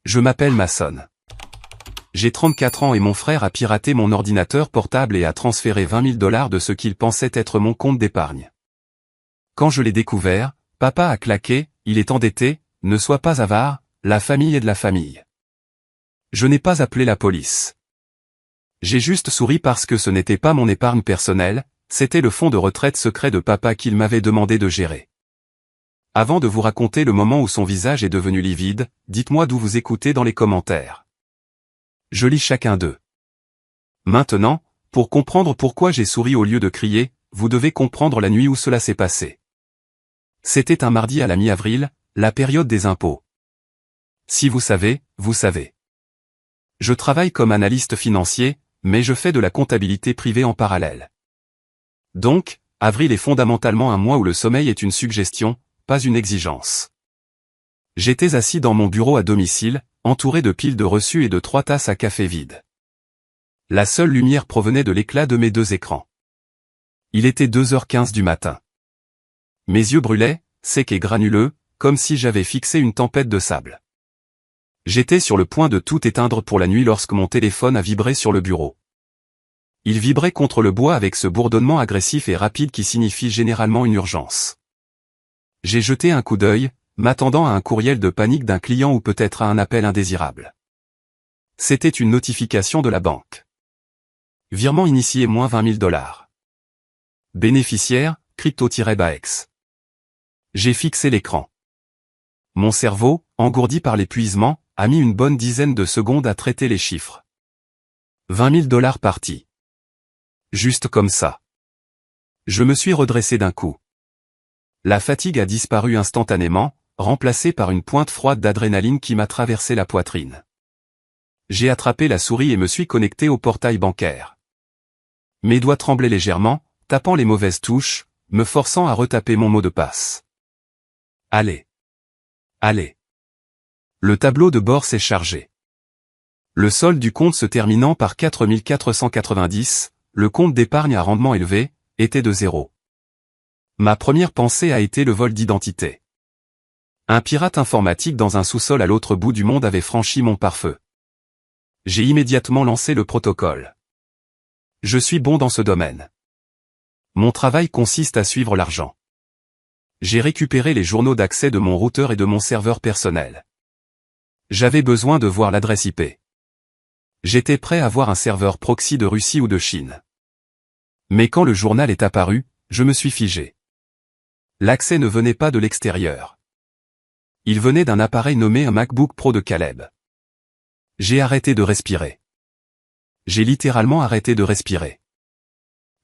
Je m'appelle Mason. J'ai 34 ans et mon frère a piraté mon ordinateur portable et a transféré 20 000 $ de ce qu'il pensait être mon compte d'épargne. Quand je l'ai découvert, papa a claqué, il est endetté, ne sois pas avare, la famille est de la famille. Je n'ai pas appelé la police. J'ai juste souri parce que ce n'était pas mon épargne personnelle, c'était le fonds de retraite secret de papa qu'il m'avait demandé de gérer. Avant de vous raconter le moment où son visage est devenu livide, dites-moi d'où vous écoutez dans les commentaires. Je lis chacun d'eux. Maintenant, pour comprendre pourquoi j'ai souri au lieu de crier, vous devez comprendre la nuit où cela s'est passé. C'était un mardi à la mi-avril, la période des impôts. Si vous savez, vous savez. Je travaille comme analyste financier, mais je fais de la comptabilité privée en parallèle. Donc, avril est fondamentalement un mois où le sommeil est une suggestion, pas une exigence. J'étais assis dans mon bureau à domicile, entouré de piles de reçus et de 3 tasses à café vides. La seule lumière provenait de l'éclat de mes 2 écrans. Il était 2h15 du matin. Mes yeux brûlaient, secs et granuleux, comme si j'avais fixé une tempête de sable. J'étais sur le point de tout éteindre pour la nuit lorsque mon téléphone a vibré sur le bureau. Il vibrait contre le bois avec ce bourdonnement agressif et rapide qui signifie généralement une urgence. J'ai jeté un coup d'œil, m'attendant à un courriel de panique d'un client ou peut-être à un appel indésirable. C'était une notification de la banque. Virement initié moins 20 000 $. Bénéficiaire, crypto-baex. J'ai fixé l'écran. Mon cerveau, engourdi par l'épuisement, a mis une bonne dizaine de secondes à traiter les chiffres. 20 000 $ partis. Juste comme ça. Je me suis redressé d'un coup. La fatigue a disparu instantanément, remplacée par une pointe froide d'adrénaline qui m'a traversé la poitrine. J'ai attrapé la souris et me suis connecté au portail bancaire. Mes doigts tremblaient légèrement, tapant les mauvaises touches, me forçant à retaper mon mot de passe. Allez. Allez. Le tableau de bord s'est chargé. Le solde du compte se terminant par 4 490, le compte d'épargne à rendement élevé, était de 0. Ma première pensée a été le vol d'identité. Un pirate informatique dans un sous-sol à l'autre bout du monde avait franchi mon pare-feu. J'ai immédiatement lancé le protocole. Je suis bon dans ce domaine. Mon travail consiste à suivre l'argent. J'ai récupéré les journaux d'accès de mon routeur et de mon serveur personnel. J'avais besoin de voir l'adresse IP. J'étais prêt à voir un serveur proxy de Russie ou de Chine. Mais quand le journal est apparu, je me suis figé. L'accès ne venait pas de l'extérieur. Il venait d'un appareil nommé un MacBook Pro de Caleb. J'ai arrêté de respirer. J'ai littéralement arrêté de respirer.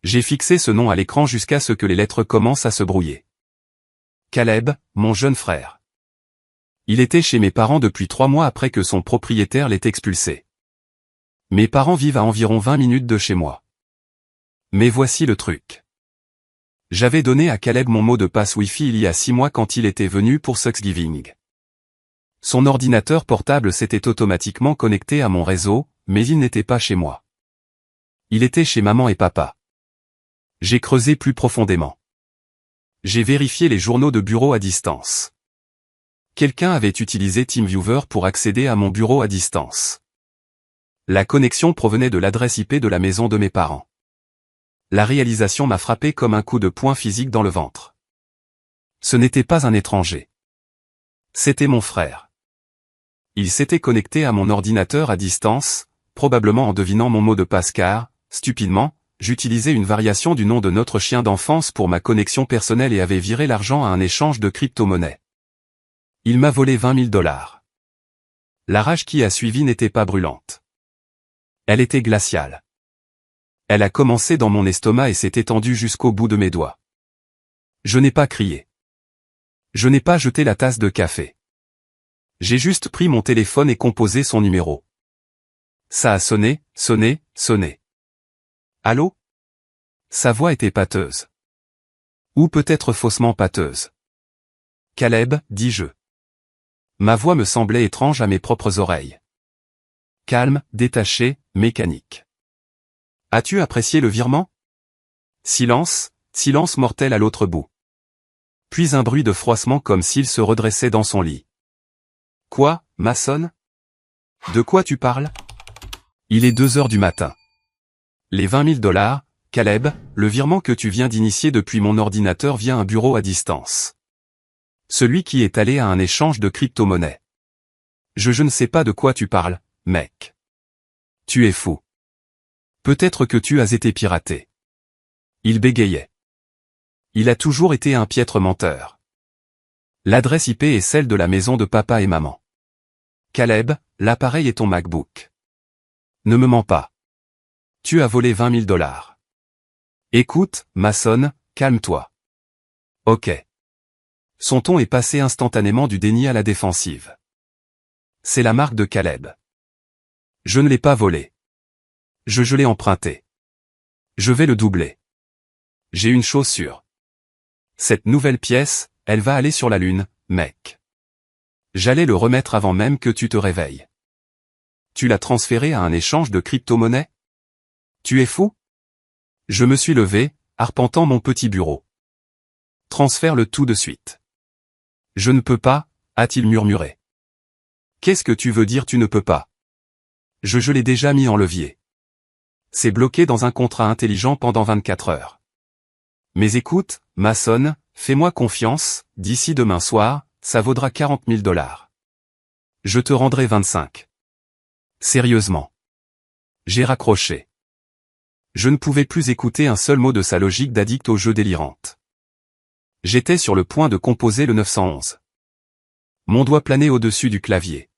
J'ai fixé ce nom à l'écran jusqu'à ce que les lettres commencent à se brouiller. Caleb, mon jeune frère. Il était chez mes parents depuis 3 mois après que son propriétaire l'ait expulsé. Mes parents vivent à environ 20 minutes de chez moi. Mais voici le truc. J'avais donné à Caleb mon mot de passe Wi-Fi il y a 6 mois quand il était venu pour Thanksgiving. Son ordinateur portable s'était automatiquement connecté à mon réseau, mais il n'était pas chez moi. Il était chez maman et papa. J'ai creusé plus profondément. J'ai vérifié les journaux de bureau à distance. Quelqu'un avait utilisé TeamViewer pour accéder à mon bureau à distance. La connexion provenait de l'adresse IP de la maison de mes parents. La réalisation m'a frappé comme un coup de poing physique dans le ventre. Ce n'était pas un étranger. C'était mon frère. Il s'était connecté à mon ordinateur à distance, probablement en devinant mon mot de passe car, stupidement, j'utilisais une variation du nom de notre chien d'enfance pour ma connexion personnelle et avais viré l'argent à un échange de crypto-monnaie. Il m'a volé 20 000 $. La rage qui a suivi n'était pas brûlante. Elle était glaciale. Elle a commencé dans mon estomac et s'est étendue jusqu'au bout de mes doigts. Je n'ai pas crié. Je n'ai pas jeté la tasse de café. J'ai juste pris mon téléphone et composé son numéro. Ça a sonné, sonné, sonné. Allô? Sa voix était pâteuse. Ou peut-être faussement pâteuse. Caleb, dis-je. Ma voix me semblait étrange à mes propres oreilles. Calme, détaché, mécanique. As-tu apprécié le virement? Silence, silence mortel à l'autre bout. Puis un bruit de froissement comme s'il se redressait dans son lit. Quoi, Mason? De quoi tu parles? Il est 2 heures du matin. Les 20 000 $, Caleb, le virement que tu viens d'initier depuis mon ordinateur via un bureau à distance. Celui qui est allé à un échange de crypto-monnaies. Je ne sais pas de quoi tu parles, mec. Tu es fou. Peut-être que tu as été piraté. Il bégayait. Il a toujours été un piètre menteur. L'adresse IP est celle de la maison de papa et maman. Caleb, l'appareil est ton MacBook. Ne me mens pas. Tu as volé 20 000 $. Écoute, Mason, calme-toi. Ok. Son ton est passé instantanément du déni à la défensive. C'est la marque de Caleb. Je ne l'ai pas volé. Je l'ai emprunté. Je vais le doubler. J'ai une chose sûre. Cette nouvelle pièce, elle va aller sur la lune, mec. J'allais le remettre avant même que tu te réveilles. Tu l'as transféré à un échange de crypto-monnaies? Tu es fou? Je me suis levé, arpentant mon petit bureau. Transfère-le tout de suite. Je ne peux pas, a-t-il murmuré. Qu'est-ce que tu veux dire tu ne peux pas? Je l'ai déjà mis en levier. C'est bloqué dans un contrat intelligent pendant 24 heures. Mais écoute, Mason, fais-moi confiance, d'ici demain soir, ça vaudra 40 000 $. Je te rendrai 25. Sérieusement. J'ai raccroché. Je ne pouvais plus écouter un seul mot de sa logique d'addict aux jeux délirantes. J'étais sur le point de composer le 911. Mon doigt planait au-dessus du clavier.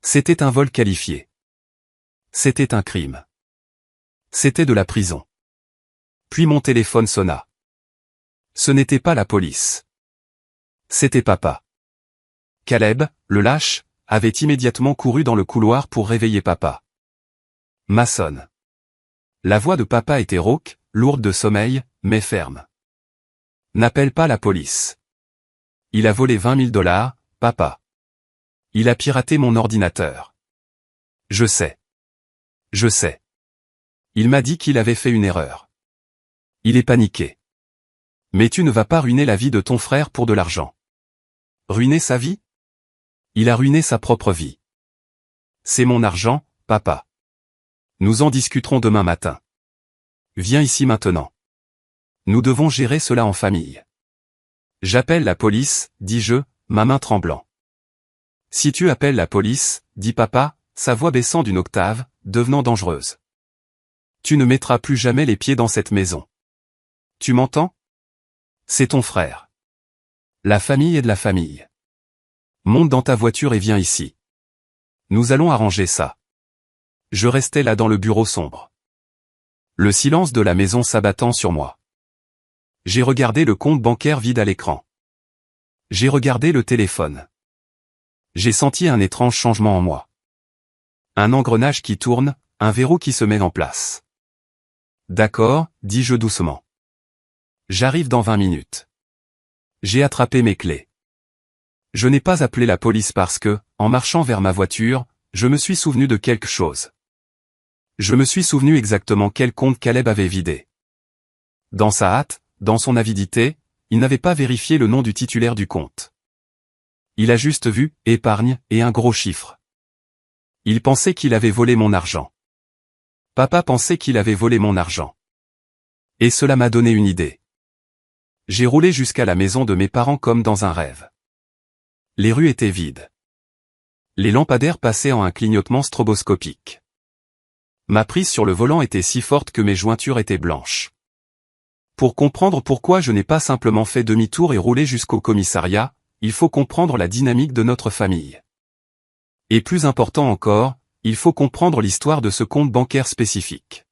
C'était un vol qualifié. C'était un crime. C'était de la prison. Puis mon téléphone sonna. Ce n'était pas la police. C'était papa. Caleb, le lâche, avait immédiatement couru dans le couloir pour réveiller papa. Mason. La voix de papa était rauque, lourde de sommeil, mais ferme. N'appelle pas la police. Il a volé 20 000 $, papa. Il a piraté mon ordinateur. Je sais. Je sais. Il m'a dit qu'il avait fait une erreur. Il est paniqué. Mais tu ne vas pas ruiner la vie de ton frère pour de l'argent. Ruiner sa vie? Il a ruiné sa propre vie. C'est mon argent, papa. Nous en discuterons demain matin. Viens ici maintenant. Nous devons gérer cela en famille. J'appelle la police, dis-je, ma main tremblant. Si tu appelles la police, dit papa, sa voix baissant d'une octave, devenant dangereuse. Tu ne mettras plus jamais les pieds dans cette maison. Tu m'entends? C'est ton frère. La famille est de la famille. Monte dans ta voiture et viens ici. Nous allons arranger ça. Je restais là dans le bureau sombre. Le silence de la maison s'abattant sur moi. J'ai regardé le compte bancaire vide à l'écran. J'ai regardé le téléphone. J'ai senti un étrange changement en moi. Un engrenage qui tourne, un verrou qui se met en place. D'accord, dis-je doucement. J'arrive dans 20 minutes. J'ai attrapé mes clés. Je n'ai pas appelé la police parce que, en marchant vers ma voiture, je me suis souvenu de quelque chose. Je me suis souvenu exactement quel compte Caleb avait vidé. Dans sa hâte, dans son avidité, il n'avait pas vérifié le nom du titulaire du compte. Il a juste vu « épargne » et un gros chiffre. Il pensait qu'il avait volé mon argent. Papa pensait qu'il avait volé mon argent. Et cela m'a donné une idée. J'ai roulé jusqu'à la maison de mes parents comme dans un rêve. Les rues étaient vides. Les lampadaires passaient en un clignotement stroboscopique. Ma prise sur le volant était si forte que mes jointures étaient blanches. Pour comprendre pourquoi je n'ai pas simplement fait demi-tour et roulé jusqu'au commissariat, il faut comprendre la dynamique de notre famille. Et plus important encore, il faut comprendre l'histoire de ce compte bancaire spécifique.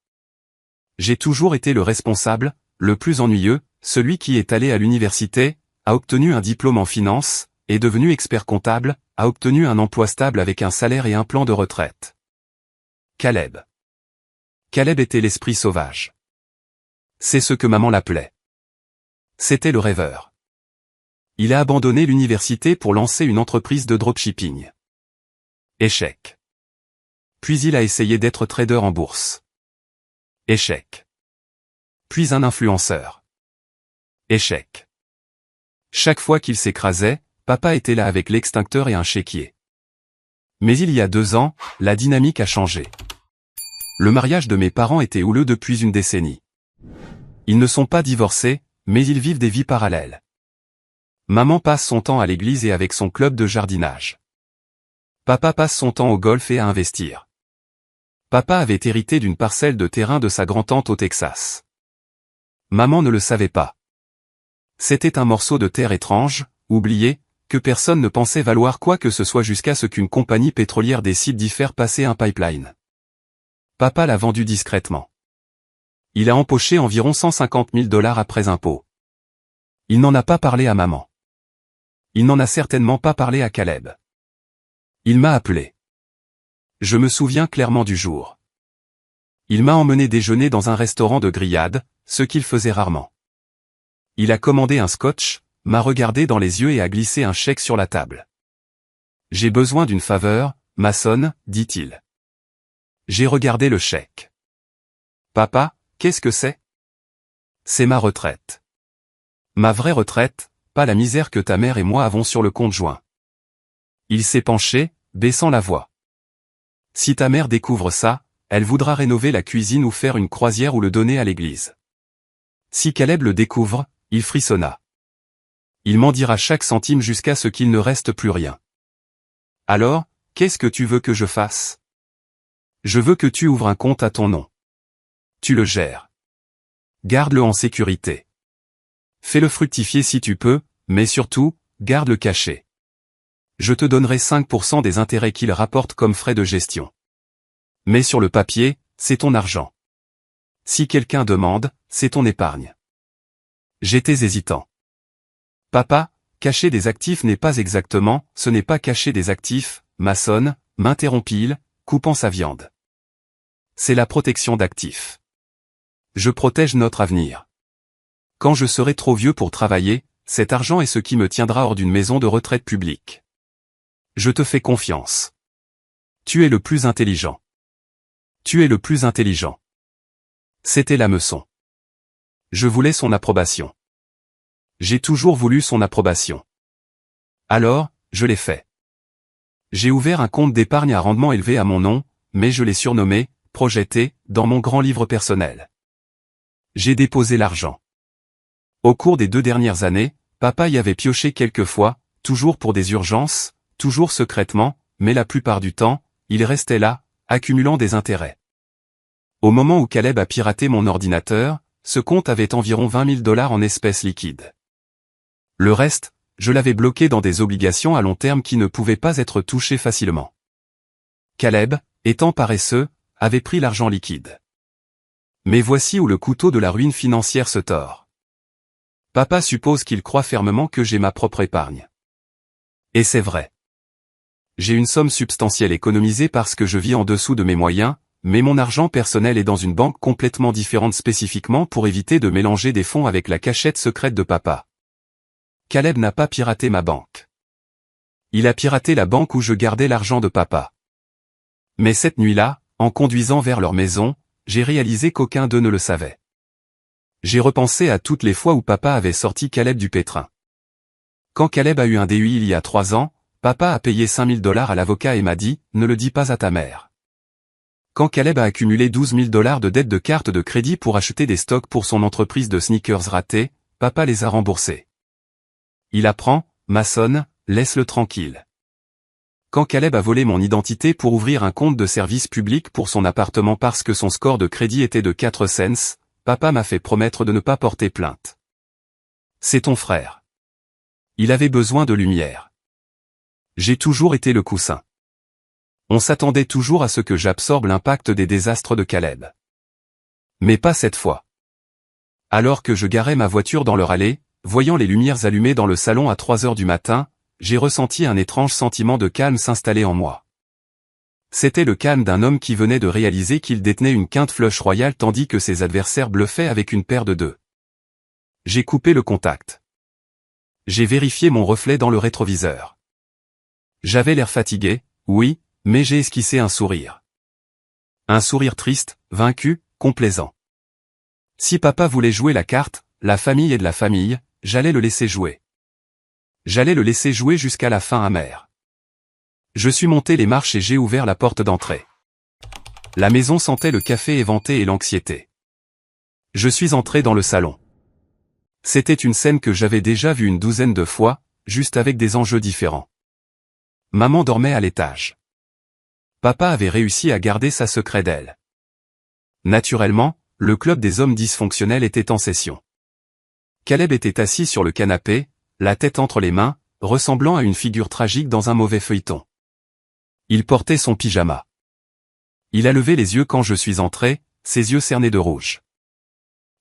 J'ai toujours été le responsable, le plus ennuyeux, celui qui est allé à l'université, a obtenu un diplôme en finance, est devenu expert comptable, a obtenu un emploi stable avec un salaire et un plan de retraite. Caleb. Caleb était l'esprit sauvage. C'est ce que maman l'appelait. C'était le rêveur. Il a abandonné l'université pour lancer une entreprise de dropshipping. Échec. Puis il a essayé d'être trader en bourse. Échec. Puis un influenceur. Échec. Chaque fois qu'il s'écrasait, papa était là avec l'extincteur et un chéquier. Mais il y a 2 ans, la dynamique a changé. Le mariage de mes parents était houleux depuis une décennie. Ils ne sont pas divorcés, mais ils vivent des vies parallèles. Maman passe son temps à l'église et avec son club de jardinage. Papa passe son temps au golf et à investir. Papa avait hérité d'une parcelle de terrain de sa grand-tante au Texas. Maman ne le savait pas. C'était un morceau de terre étrange, oublié, que personne ne pensait valoir quoi que ce soit jusqu'à ce qu'une compagnie pétrolière décide d'y faire passer un pipeline. Papa l'a vendu discrètement. Il a empoché environ 150 000 $ après impôt. Il n'en a pas parlé à maman. Il n'en a certainement pas parlé à Caleb. Il m'a appelé. Je me souviens clairement du jour. Il m'a emmené déjeuner dans un restaurant de grillades, ce qu'il faisait rarement. Il a commandé un scotch, m'a regardé dans les yeux et a glissé un chèque sur la table. J'ai besoin d'une faveur, Mason, dit-il. J'ai regardé le chèque. Papa, qu'est-ce que c'est? C'est ma retraite. Ma vraie retraite, pas la misère que ta mère et moi avons sur le compte joint. Il s'est penché, baissant la voix. Si ta mère découvre ça, elle voudra rénover la cuisine ou faire une croisière ou le donner à l'église. Si Caleb le découvre, il frissonna. Il m'en dira chaque centime jusqu'à ce qu'il ne reste plus rien. Alors, qu'est-ce que tu veux que je fasse? Je veux que tu ouvres un compte à ton nom. Tu le gères. Garde-le en sécurité. Fais-le fructifier si tu peux, mais surtout, garde-le caché. Je te donnerai 5% des intérêts qu'il rapporte comme frais de gestion. Mais sur le papier, c'est ton argent. Si quelqu'un demande, c'est ton épargne. J'étais hésitant. Papa, cacher des actifs n'est pas exactement, ce n'est pas cacher des actifs, Mason, m'interrompit-il, coupant sa viande. C'est la protection d'actifs. Je protège notre avenir. Quand je serai trop vieux pour travailler, cet argent est ce qui me tiendra hors d'une maison de retraite publique. Je te fais confiance. Tu es le plus intelligent. Tu es le plus intelligent. C'était la leçon. Je voulais son approbation. J'ai toujours voulu son approbation. Alors, je l'ai fait. J'ai ouvert un compte d'épargne à rendement élevé à mon nom, mais je l'ai surnommé, projeté, dans mon grand livre personnel. J'ai déposé l'argent. Au cours des 2 dernières années, papa y avait pioché quelques fois, toujours pour des urgences, toujours secrètement, mais la plupart du temps, il restait là, accumulant des intérêts. Au moment où Caleb a piraté mon ordinateur, ce compte avait environ 20 000 $ en espèces liquides. Le reste, je l'avais bloqué dans des obligations à long terme qui ne pouvaient pas être touchées facilement. Caleb, étant paresseux, avait pris l'argent liquide. Mais voici où le couteau de la ruine financière se tord. Papa suppose qu'il croit fermement que j'ai ma propre épargne. Et c'est vrai. J'ai une somme substantielle économisée parce que je vis en dessous de mes moyens, mais mon argent personnel est dans une banque complètement différente spécifiquement pour éviter de mélanger des fonds avec la cachette secrète de papa. Caleb n'a pas piraté ma banque. Il a piraté la banque où je gardais l'argent de papa. Mais cette nuit-là, en conduisant vers leur maison, j'ai réalisé qu'aucun d'eux ne le savait. J'ai repensé à toutes les fois où papa avait sorti Caleb du pétrin. Quand Caleb a eu un DUI il y a 3 ans, papa a payé 5 000 $ à l'avocat et m'a dit « Ne le dis pas à ta mère ». Quand Caleb a accumulé 12 000 $ de dettes de carte de crédit pour acheter des stocks pour son entreprise de sneakers ratés, papa les a remboursés. Il apprend, Mason, laisse-le tranquille. Quand Caleb a volé mon identité pour ouvrir un compte de service public pour son appartement parce que son score de crédit était de 4 cents, papa m'a fait promettre de ne pas porter plainte. C'est ton frère. Il avait besoin de lumière. J'ai toujours été le coussin. On s'attendait toujours à ce que j'absorbe l'impact des désastres de Caleb. Mais pas cette fois. Alors que je garais ma voiture dans leur allée, voyant les lumières allumées dans le salon à 3 heures du matin, j'ai ressenti un étrange sentiment de calme s'installer en moi. C'était le calme d'un homme qui venait de réaliser qu'il détenait une quinte flush royale tandis que ses adversaires bluffaient avec une paire de 2. J'ai coupé le contact. J'ai vérifié mon reflet dans le rétroviseur. J'avais l'air fatigué, oui, mais j'ai esquissé un sourire. Un sourire triste, vaincu, complaisant. Si papa voulait jouer la carte, la famille et de la famille, j'allais le laisser jouer. J'allais le laisser jouer jusqu'à la fin amère. Je suis monté les marches et j'ai ouvert la porte d'entrée. La maison sentait le café éventé et l'anxiété. Je suis entré dans le salon. C'était une scène que j'avais déjà vue une douzaine de fois, juste avec des enjeux différents. Maman dormait à l'étage. Papa avait réussi à garder sa secret d'elle. Naturellement, le club des hommes dysfonctionnels était en session. Caleb était assis sur le canapé, la tête entre les mains, ressemblant à une figure tragique dans un mauvais feuilleton. Il portait son pyjama. Il a levé les yeux quand je suis entré, ses yeux cernés de rouge.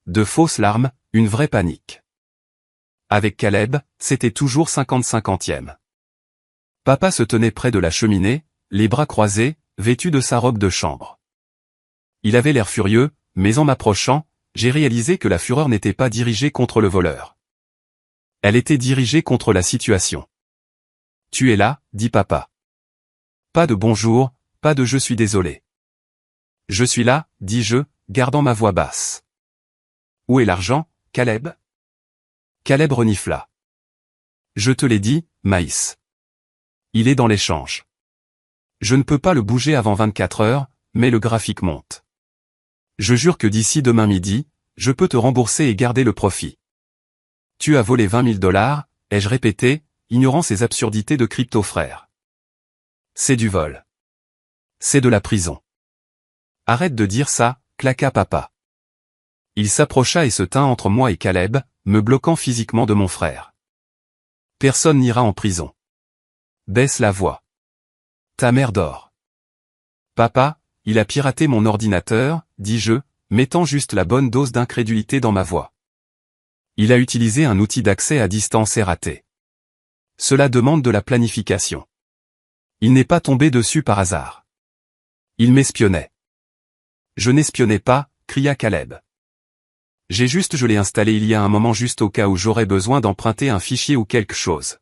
De fausses larmes, une vraie panique. Avec Caleb, c'était toujours 50-50e. Papa se tenait près de la cheminée, les bras croisés, vêtu de sa robe de chambre. Il avait l'air furieux, mais en m'approchant, j'ai réalisé que la fureur n'était pas dirigée contre le voleur. Elle était dirigée contre la situation. « Tu es là » dit papa. Pas de bonjour, pas de je suis désolé. « Je suis là » dis-je, gardant ma voix basse. « Où est l'argent, Caleb ?» Caleb renifla. « Je te l'ai dit, Maïs. Il est dans l'échange. Je ne peux pas le bouger avant 24 heures, mais le graphique monte. Je jure que d'ici demain midi, je peux te rembourser et garder le profit. » Tu as volé 20 000 $, ai-je répété, ignorant ces absurdités de crypto-frère. C'est du vol. C'est de la prison. Arrête de dire ça, claqua papa. Il s'approcha et se tint entre moi et Caleb, me bloquant physiquement de mon frère. Personne n'ira en prison. Baisse la voix. Ta mère dort. Papa, il a piraté mon ordinateur, dis-je, mettant juste la bonne dose d'incrédulité dans ma voix. Il a utilisé un outil d'accès à distance et raté. Cela demande de la planification. Il n'est pas tombé dessus par hasard. Il m'espionnait. Je n'espionnais pas, cria Caleb. Je l'ai installé il y a un moment juste au cas où j'aurais besoin d'emprunter un fichier ou quelque chose.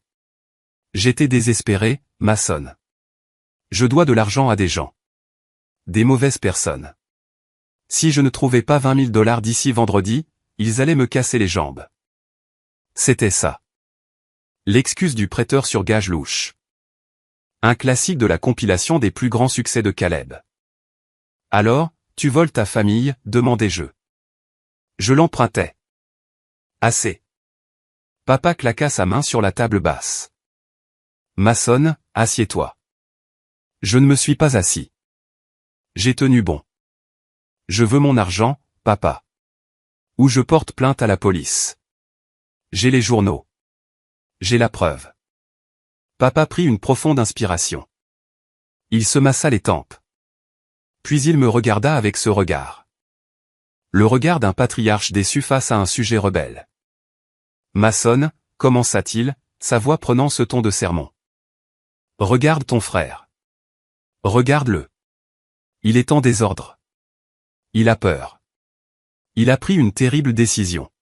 J'étais désespéré, Mason. Je dois de l'argent à des gens. Des mauvaises personnes. Si je ne trouvais pas 20 000 $ d'ici vendredi, ils allaient me casser les jambes. C'était ça. L'excuse du prêteur sur gage louche. Un classique de la compilation des plus grands succès de Caleb. Alors, tu voles ta famille, demandai-je. Je l'empruntais. Assez. Papa claqua sa main sur la table basse. Mason, assieds-toi. Je ne me suis pas assis. J'ai tenu bon. Je veux mon argent, papa. Ou je porte plainte à la police. J'ai les journaux. J'ai la preuve. Papa prit une profonde inspiration. Il se massa les tempes. Puis il me regarda avec ce regard. Le regard d'un patriarche déçu face à un sujet rebelle. Mason, commença-t-il, sa voix prenant ce ton de sermon. Regarde ton frère. Regarde-le. Il est en désordre. Il a peur. Il a pris une terrible décision.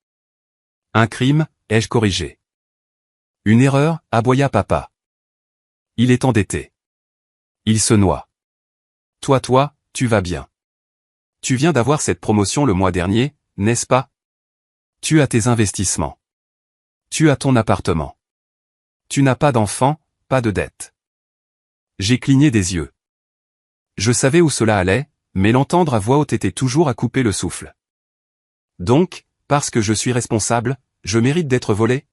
Un crime, ai-je corrigé. Une erreur, aboya papa. Il est endetté. Il se noie. Toi, tu vas bien. Tu viens d'avoir cette promotion le mois dernier, n'est-ce pas? Tu as tes investissements. Tu as ton appartement. Tu n'as pas d'enfant, pas de dette. J'ai cligné des yeux. Je savais où cela allait, mais l'entendre à voix haute était toujours à couper le souffle. Donc, parce que je suis responsable, je mérite d'être volé?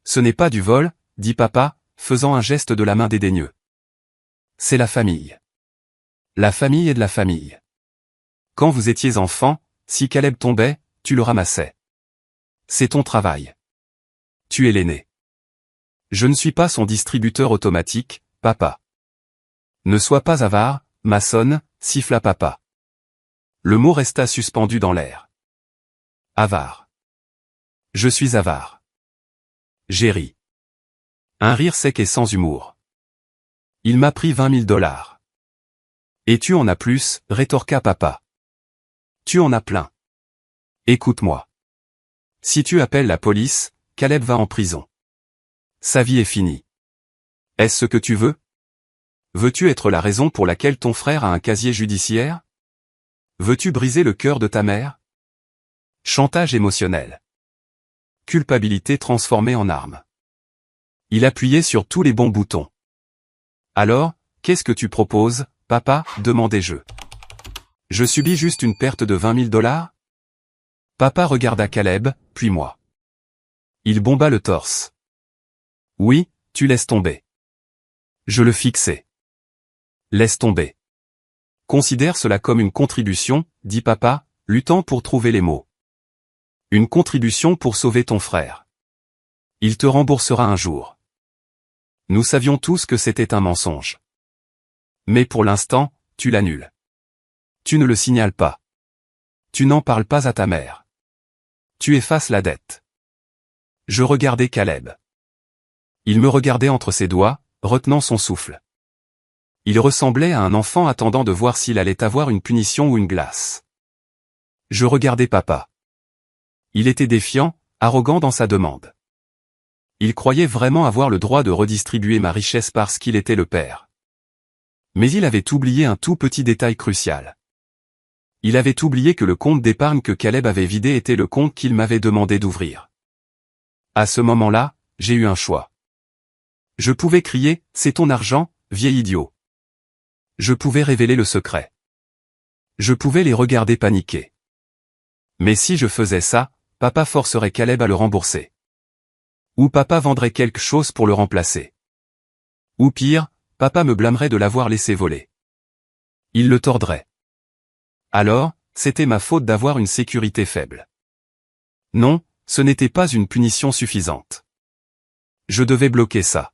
Ce n'est pas du vol, dit papa, faisant un geste de la main dédaigneux. C'est la famille. La famille est de la famille. Quand vous étiez enfant, si Caleb tombait, tu le ramassais. C'est ton travail. Tu es l'aîné. Je ne suis pas son distributeur automatique, papa. Ne sois pas avare, Mason, siffla papa. Le mot resta suspendu dans l'air. Avare. Je suis avare. J'ai ri. Un rire sec et sans humour. Il m'a pris 20 000 $. Et tu en as plus, rétorqua papa. Tu en as plein. Écoute-moi. Si tu appelles la police, Caleb va en prison. Sa vie est finie. Est-ce ce que tu veux? Veux-tu être la raison pour laquelle ton frère a un casier judiciaire? Veux-tu briser le cœur de ta mère? Chantage émotionnel. Culpabilité transformée en arme. Il appuyait sur tous les bons boutons. Alors, qu'est-ce que tu proposes, papa, demandai-je. Je subis juste une perte de 20 000 dollars? Papa regarda Caleb, puis moi. Il bomba le torse. Oui, tu laisses tomber. Je le fixai. Laisse tomber. Considère cela comme une contribution, dit papa, luttant pour trouver les mots. Une contribution pour sauver ton frère. Il te remboursera un jour. Nous savions tous que c'était un mensonge. Mais pour l'instant, tu l'annules. Tu ne le signales pas. Tu n'en parles pas à ta mère. Tu effaces la dette. Je regardais Caleb. Il me regardait entre ses doigts, retenant son souffle. Il ressemblait à un enfant attendant de voir s'il allait avoir une punition ou une glace. Je regardais papa. Il était défiant, arrogant dans sa demande. Il croyait vraiment avoir le droit de redistribuer ma richesse parce qu'il était le père. Mais il avait oublié un tout petit détail crucial. Il avait oublié que le compte d'épargne que Caleb avait vidé était le compte qu'il m'avait demandé d'ouvrir. À ce moment-là, j'ai eu un choix. Je pouvais crier, c'est ton argent, vieil idiot. Je pouvais révéler le secret. Je pouvais les regarder paniquer. Mais si je faisais ça, papa forcerait Caleb à le rembourser. Ou papa vendrait quelque chose pour le remplacer. Ou pire, papa me blâmerait de l'avoir laissé voler. Il le tordrait. Alors, c'était ma faute d'avoir une sécurité faible. Non, ce n'était pas une punition suffisante. Je devais bloquer ça.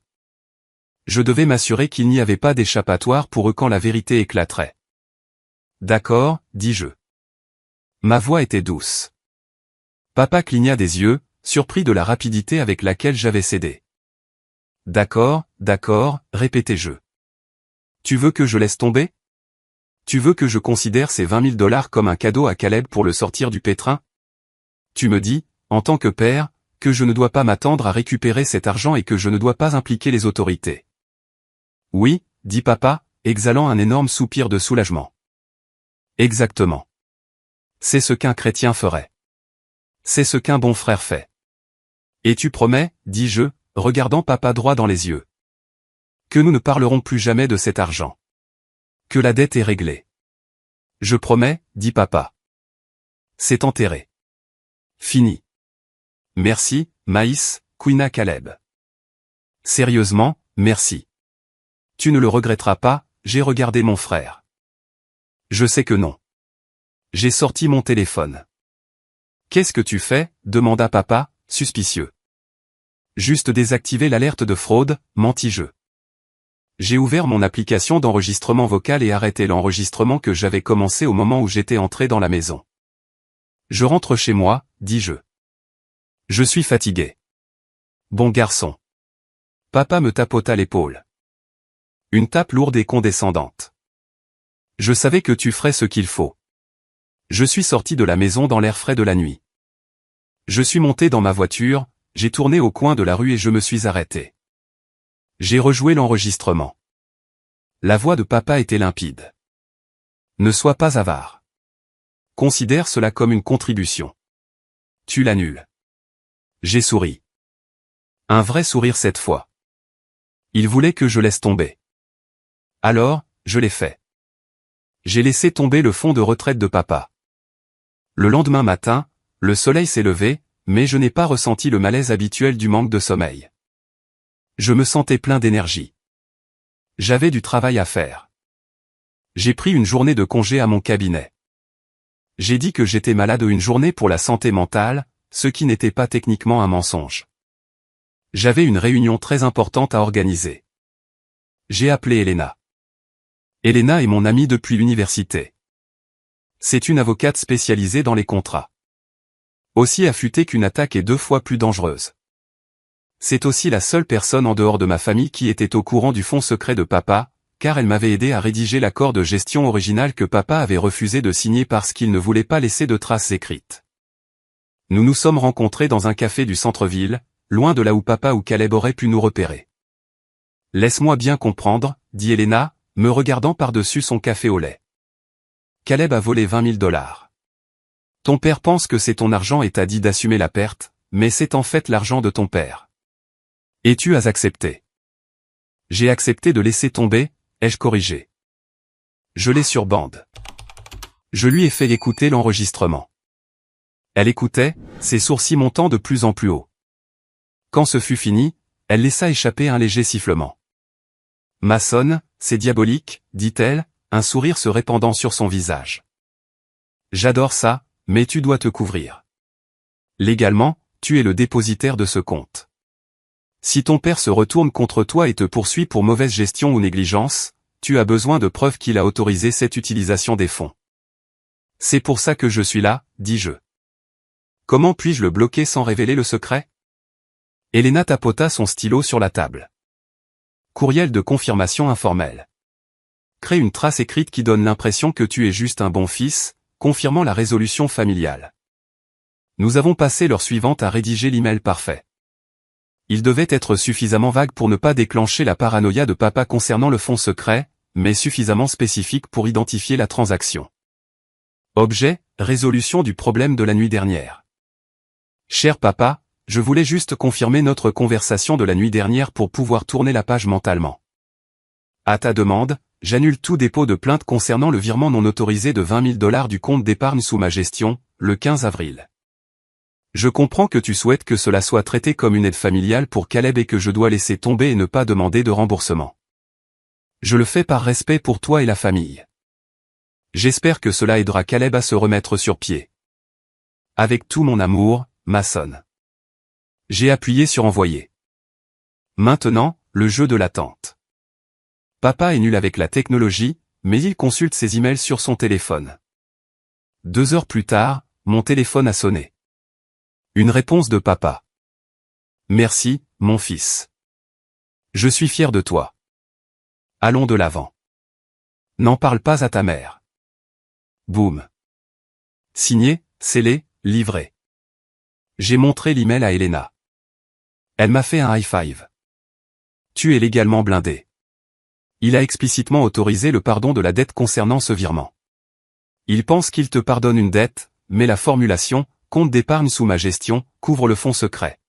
Je devais m'assurer qu'il n'y avait pas d'échappatoire pour eux quand la vérité éclaterait. D'accord, dis-je. Ma voix était douce. Papa cligna des yeux, surpris de la rapidité avec laquelle j'avais cédé. D'accord, répétai-je. Tu veux que je laisse tomber? Tu veux que je considère ces 20 000 dollars comme un cadeau à Caleb pour le sortir du pétrin? Tu me dis, en tant que père, que je ne dois pas m'attendre à récupérer cet argent et que je ne dois pas impliquer les autorités. Oui, dit papa, exhalant un énorme soupir de soulagement. Exactement. C'est ce qu'un chrétien ferait. C'est ce qu'un bon frère fait. Et tu promets, dis-je, regardant papa droit dans les yeux, que nous ne parlerons plus jamais de cet argent. Que la dette est réglée. Je promets, dit papa. C'est enterré. Fini. Merci, Maïs, couina Caleb. Sérieusement, merci. Tu ne le regretteras pas, j'ai regardé mon frère. Je sais que non. J'ai sorti mon téléphone. Qu'est-ce que tu fais? Demanda papa, suspicieux. Juste désactiver l'alerte de fraude, mentis-je. J'ai ouvert mon application d'enregistrement vocal et arrêté l'enregistrement que j'avais commencé au moment où j'étais entré dans la maison. Je rentre chez moi, dis-je. Je suis fatigué. Bon garçon. Papa me tapota l'épaule. Une tape lourde et condescendante. Je savais que tu ferais ce qu'il faut. Je suis sorti de la maison dans l'air frais de la nuit. Je suis monté dans ma voiture, j'ai tourné au coin de la rue et je me suis arrêté. J'ai rejoué l'enregistrement. La voix de papa était limpide. Ne sois pas avare. Considère cela comme une contribution. Tu l'annules. J'ai souri. Un vrai sourire cette fois. Il voulait que je laisse tomber. Alors, je l'ai fait. J'ai laissé tomber le fonds de retraite de papa. Le lendemain matin, le soleil s'est levé, mais je n'ai pas ressenti le malaise habituel du manque de sommeil. Je me sentais plein d'énergie. J'avais du travail à faire. J'ai pris une journée de congé à mon cabinet. J'ai dit que j'étais malade une journée pour la santé mentale, ce qui n'était pas techniquement un mensonge. J'avais une réunion très importante à organiser. J'ai appelé Elena. Elena est mon amie depuis l'université. C'est une avocate spécialisée dans les contrats. Aussi affûtée qu'une attaque et 2 fois plus dangereuse. C'est aussi la seule personne en dehors de ma famille qui était au courant du fonds secret de papa, car elle m'avait aidé à rédiger l'accord de gestion original que papa avait refusé de signer parce qu'il ne voulait pas laisser de traces écrites. Nous nous sommes rencontrés dans un café du centre-ville, loin de là où papa ou Caleb auraient pu nous repérer. Laisse-moi bien comprendre, dit Elena, me regardant par-dessus son café au lait. Caleb a volé 20 000 dollars. Ton père pense que c'est ton argent et t'a dit d'assumer la perte, mais c'est en fait l'argent de ton père. Et tu as accepté. J'ai accepté de laisser tomber, ai-je corrigé. Je l'ai sur bande. Je lui ai fait écouter l'enregistrement. Elle écoutait, ses sourcils montant de plus en plus haut. Quand ce fut fini, elle laissa échapper un léger sifflement. Mason, c'est diabolique, dit-elle, un sourire se répandant sur son visage. J'adore ça, mais tu dois te couvrir. Légalement, tu es le dépositaire de ce compte. Si ton père se retourne contre toi et te poursuit pour mauvaise gestion ou négligence, tu as besoin de preuves qu'il a autorisé cette utilisation des fonds. C'est pour ça que je suis là, dis-je. Comment puis-je le bloquer sans révéler le secret? Elena tapota son stylo sur la table. Courriel de confirmation informel. Crée une trace écrite qui donne l'impression que tu es juste un bon fils, confirmant la résolution familiale. Nous avons passé l'heure suivante à rédiger l'email parfait. Il devait être suffisamment vague pour ne pas déclencher la paranoïa de papa concernant le fonds secret, mais suffisamment spécifique pour identifier la transaction. Objet, résolution du problème de la nuit dernière. Cher papa, je voulais juste confirmer notre conversation de la nuit dernière pour pouvoir tourner la page mentalement. À ta demande, j'annule tout dépôt de plainte concernant le virement non autorisé de 20 000 $ du compte d'épargne sous ma gestion, le 15 avril. Je comprends que tu souhaites que cela soit traité comme une aide familiale pour Caleb et que je dois laisser tomber et ne pas demander de remboursement. Je le fais par respect pour toi et la famille. J'espère que cela aidera Caleb à se remettre sur pied. Avec tout mon amour, Mason. J'ai appuyé sur envoyer. Maintenant, le jeu de l'attente. Papa est nul avec la technologie, mais il consulte ses emails sur son téléphone. 2 heures plus tard, mon téléphone a sonné. Une réponse de papa. Merci, mon fils. Je suis fier de toi. Allons de l'avant. N'en parle pas à ta mère. Boum. Signé, scellé, livré. J'ai montré l'email à Elena. Elle m'a fait un high five. Tu es légalement blindé. Il a explicitement autorisé le pardon de la dette concernant ce virement. Il pense qu'il te pardonne une dette, mais la formulation « compte d'épargne sous ma gestion » couvre le fonds secret.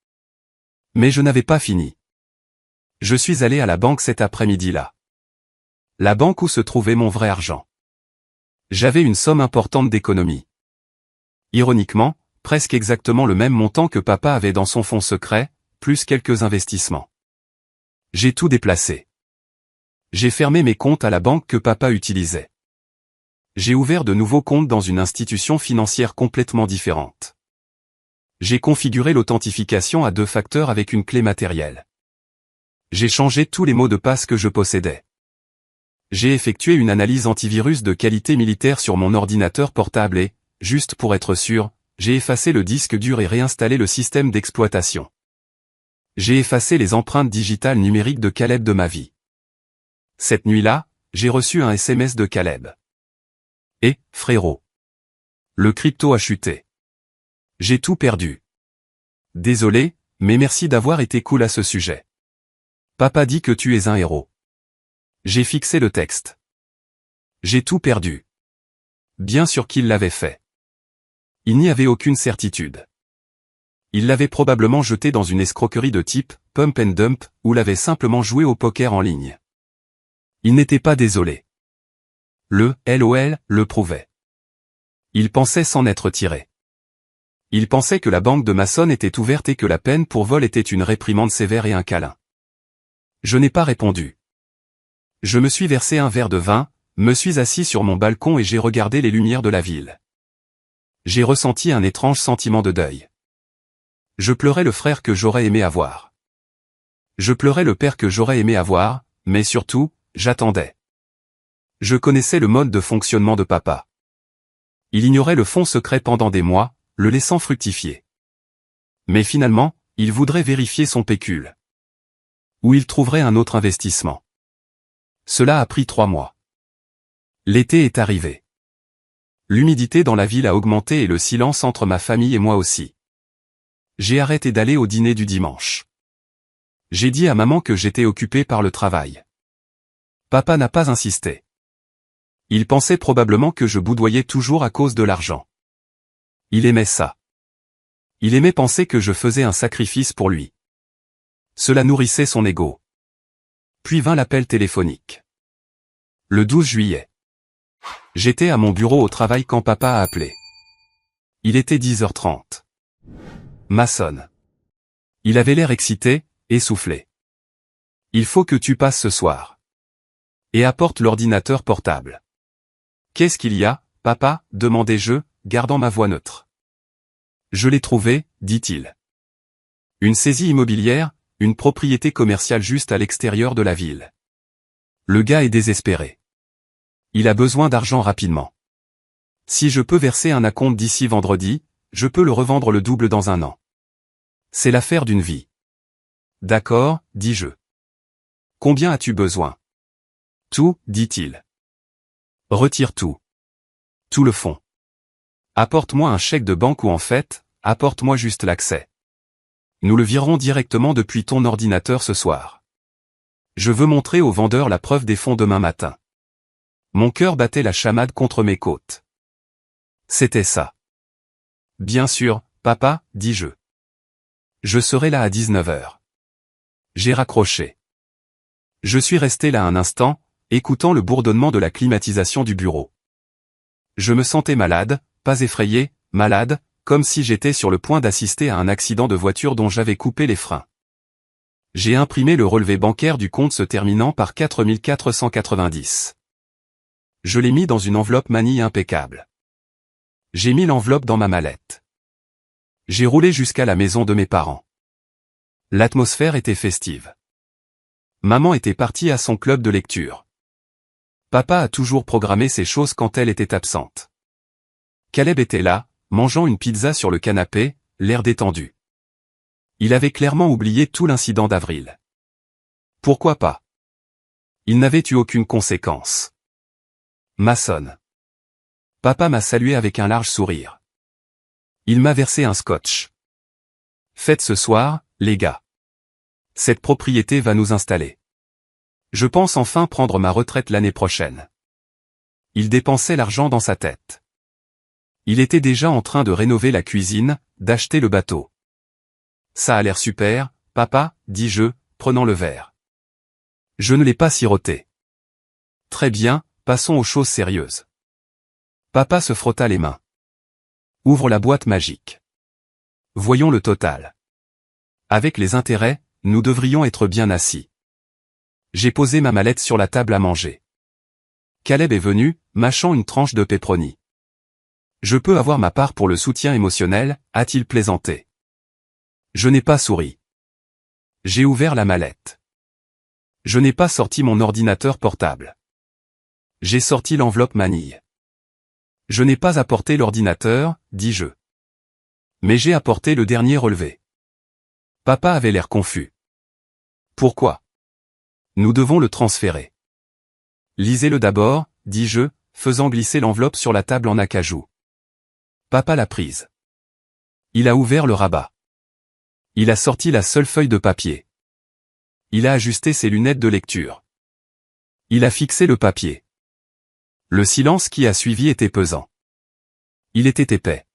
Mais je n'avais pas fini. Je suis allé à la banque cet après-midi-là. La banque où se trouvait mon vrai argent. J'avais une somme importante d'économie. Ironiquement, presque exactement le même montant que papa avait dans son fonds secret, plus quelques investissements. J'ai tout déplacé. J'ai fermé mes comptes à la banque que papa utilisait. J'ai ouvert de nouveaux comptes dans une institution financière complètement différente. J'ai configuré l'authentification à 2 facteurs avec une clé matérielle. J'ai changé tous les mots de passe que je possédais. J'ai effectué une analyse antivirus de qualité militaire sur mon ordinateur portable et, juste pour être sûr, j'ai effacé le disque dur et réinstallé le système d'exploitation. J'ai effacé les empreintes digitales numériques de Caleb de ma vie. Cette nuit-là, j'ai reçu un SMS de Caleb. Et, frérot. Le crypto a chuté. J'ai tout perdu. Désolé, mais merci d'avoir été cool à ce sujet. Papa dit que tu es un héros. J'ai fixé le texte. J'ai tout perdu. Bien sûr qu'il l'avait fait. Il n'y avait aucune certitude. Il l'avait probablement jeté dans une escroquerie de type pump and dump ou l'avait simplement joué au poker en ligne. Il n'était pas désolé. Le LOL le prouvait. Il pensait s'en être tiré. Il pensait que la banque de Mason était ouverte et que la peine pour vol était une réprimande sévère et un câlin. Je n'ai pas répondu. Je me suis versé un verre de vin, me suis assis sur mon balcon et j'ai regardé les lumières de la ville. J'ai ressenti un étrange sentiment de deuil. Je pleurais le frère que j'aurais aimé avoir. Je pleurais le père que j'aurais aimé avoir, mais surtout, j'attendais. Je connaissais le mode de fonctionnement de papa. Il ignorait le fonds secret pendant des mois, le laissant fructifier. Mais finalement, il voudrait vérifier son pécule. Ou il trouverait un autre investissement. Cela a pris 3 mois. L'été est arrivé. L'humidité dans la ville a augmenté et le silence entre ma famille et moi aussi. J'ai arrêté d'aller au dîner du dimanche. J'ai dit à maman que j'étais occupé par le travail. Papa n'a pas insisté. Il pensait probablement que je boudoyais toujours à cause de l'argent. Il aimait ça. Il aimait penser que je faisais un sacrifice pour lui. Cela nourrissait son ego. Puis vint l'appel téléphonique. Le 12 juillet. J'étais à mon bureau au travail quand papa a appelé. Il était 10h30. Mason. Il avait l'air excité, essoufflé. Il faut que tu passes ce soir. Et apporte l'ordinateur portable. Qu'est-ce qu'il y a, papa, demandai-je, gardant ma voix neutre. Je l'ai trouvé, dit-il. Une saisie immobilière, une propriété commerciale juste à l'extérieur de la ville. Le gars est désespéré. Il a besoin d'argent rapidement. Si je peux verser un acompte d'ici vendredi, je peux le revendre le double dans un an. C'est l'affaire d'une vie. D'accord, dis-je. Combien as-tu besoin? Tout, dit-il. Retire tout. Tout le fonds. Apporte-moi un chèque de banque ou en fait, apporte-moi juste l'accès. Nous le virerons directement depuis ton ordinateur ce soir. Je veux montrer au vendeur la preuve des fonds demain matin. Mon cœur battait la chamade contre mes côtes. C'était ça. Bien sûr, papa, dis-je. Je serai là à 19h. J'ai raccroché. Je suis resté là un instant, écoutant le bourdonnement de la climatisation du bureau. Je me sentais malade, pas effrayé, malade, comme si j'étais sur le point d'assister à un accident de voiture dont j'avais coupé les freins. J'ai imprimé le relevé bancaire du compte se terminant par 4490. Je l'ai mis dans une enveloppe manille impeccable. J'ai mis l'enveloppe dans ma mallette. J'ai roulé jusqu'à la maison de mes parents. L'atmosphère était festive. Maman était partie à son club de lecture. Papa a toujours programmé ces choses quand elle était absente. Caleb était là, mangeant une pizza sur le canapé, l'air détendu. Il avait clairement oublié tout l'incident d'avril. Pourquoi pas? Il n'avait eu aucune conséquence. Mason. Papa m'a salué avec un large sourire. Il m'a versé un scotch. Faites ce soir, les gars. Cette propriété va nous installer. Je pense enfin prendre ma retraite l'année prochaine. Il dépensait l'argent dans sa tête. Il était déjà en train de rénover la cuisine, d'acheter le bateau. Ça a l'air super, papa, dis-je, prenant le verre. Je ne l'ai pas siroté. Très bien, passons aux choses sérieuses. Papa se frotta les mains. Ouvre la boîte magique. Voyons le total. Avec les intérêts, nous devrions être bien assis. J'ai posé ma mallette sur la table à manger. Caleb est venu, mâchant une tranche de pepperoni. Je peux avoir ma part pour le soutien émotionnel, a-t-il plaisanté. Je n'ai pas souri. J'ai ouvert la mallette. Je n'ai pas sorti mon ordinateur portable. J'ai sorti l'enveloppe manille. Je n'ai pas apporté l'ordinateur, dis-je. Mais j'ai apporté le dernier relevé. Papa avait l'air confus. Pourquoi? Nous devons le transférer. Lisez-le d'abord, dis-je, faisant glisser l'enveloppe sur la table en acajou. Papa l'a prise. Il a ouvert le rabat. Il a sorti la seule feuille de papier. Il a ajusté ses lunettes de lecture. Il a fixé le papier. Le silence qui a suivi était pesant. Il était épais.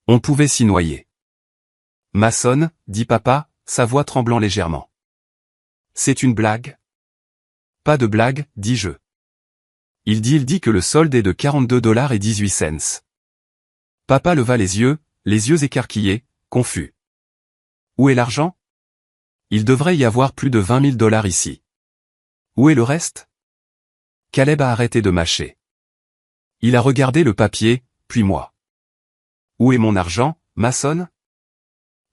On pouvait s'y noyer. Mason, dit papa, sa voix tremblant légèrement. C'est une blague? Pas de blague, dis-je. Il dit que le solde est de 42,18 $. Papa leva les yeux écarquillés, confus. Où est l'argent? Il devrait y avoir plus de 20 000 $ ici. Où est le reste? Caleb a arrêté de mâcher. Il a regardé le papier, puis moi. Où est mon argent, Mason?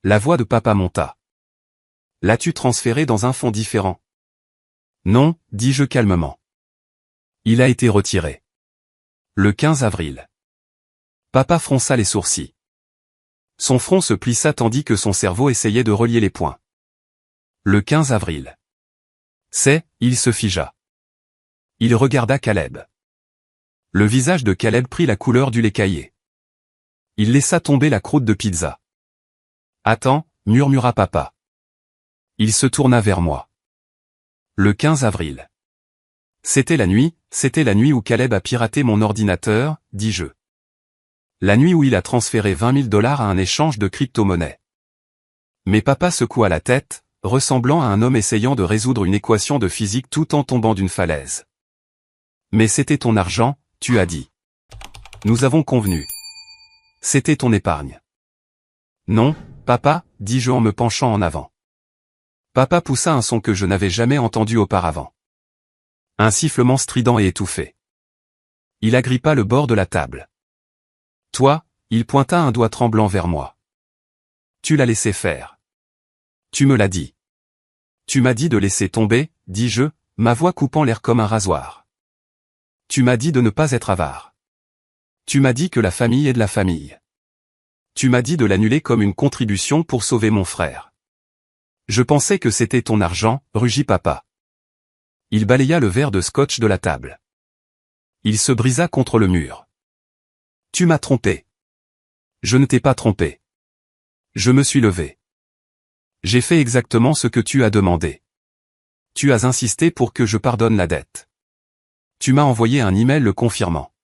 La voix de papa monta. L'as-tu transféré dans un fonds différent? Non, dis-je calmement. Il a été retiré. Le 15 avril. Papa fronça les sourcils. Son front se plissa tandis que son cerveau essayait de relier les points. Le 15 avril. Il se figea. Il regarda Caleb. Le visage de Caleb prit la couleur du lait caillé. Il laissa tomber la croûte de pizza. Attends, murmura papa. Il se tourna vers moi. Le 15 avril. C'était la nuit où Caleb a piraté mon ordinateur, dis-je. La nuit où il a transféré 20 000 $ à un échange de crypto-monnaie. Mais papa secoua la tête, ressemblant à un homme essayant de résoudre une équation de physique tout en tombant d'une falaise. Mais c'était ton argent, tu as dit. Nous avons convenu. C'était ton épargne. Non, papa, dis-je en me penchant en avant. Papa poussa un son que je n'avais jamais entendu auparavant. Un sifflement strident et étouffé. Il agrippa le bord de la table. Toi, il pointa un doigt tremblant vers moi. Tu l'as laissé faire. Tu me l'as dit. Tu m'as dit de laisser tomber, dis-je, ma voix coupant l'air comme un rasoir. Tu m'as dit de ne pas être avare. Tu m'as dit que la famille est de la famille. Tu m'as dit de l'annuler comme une contribution pour sauver mon frère. Je pensais que c'était ton argent, rugit papa. Il balaya le verre de scotch de la table. Il se brisa contre le mur. Tu m'as trompé. Je ne t'ai pas trompé. Je me suis levé. J'ai fait exactement ce que tu as demandé. Tu as insisté pour que je pardonne la dette. Tu m'as envoyé un email le confirmant.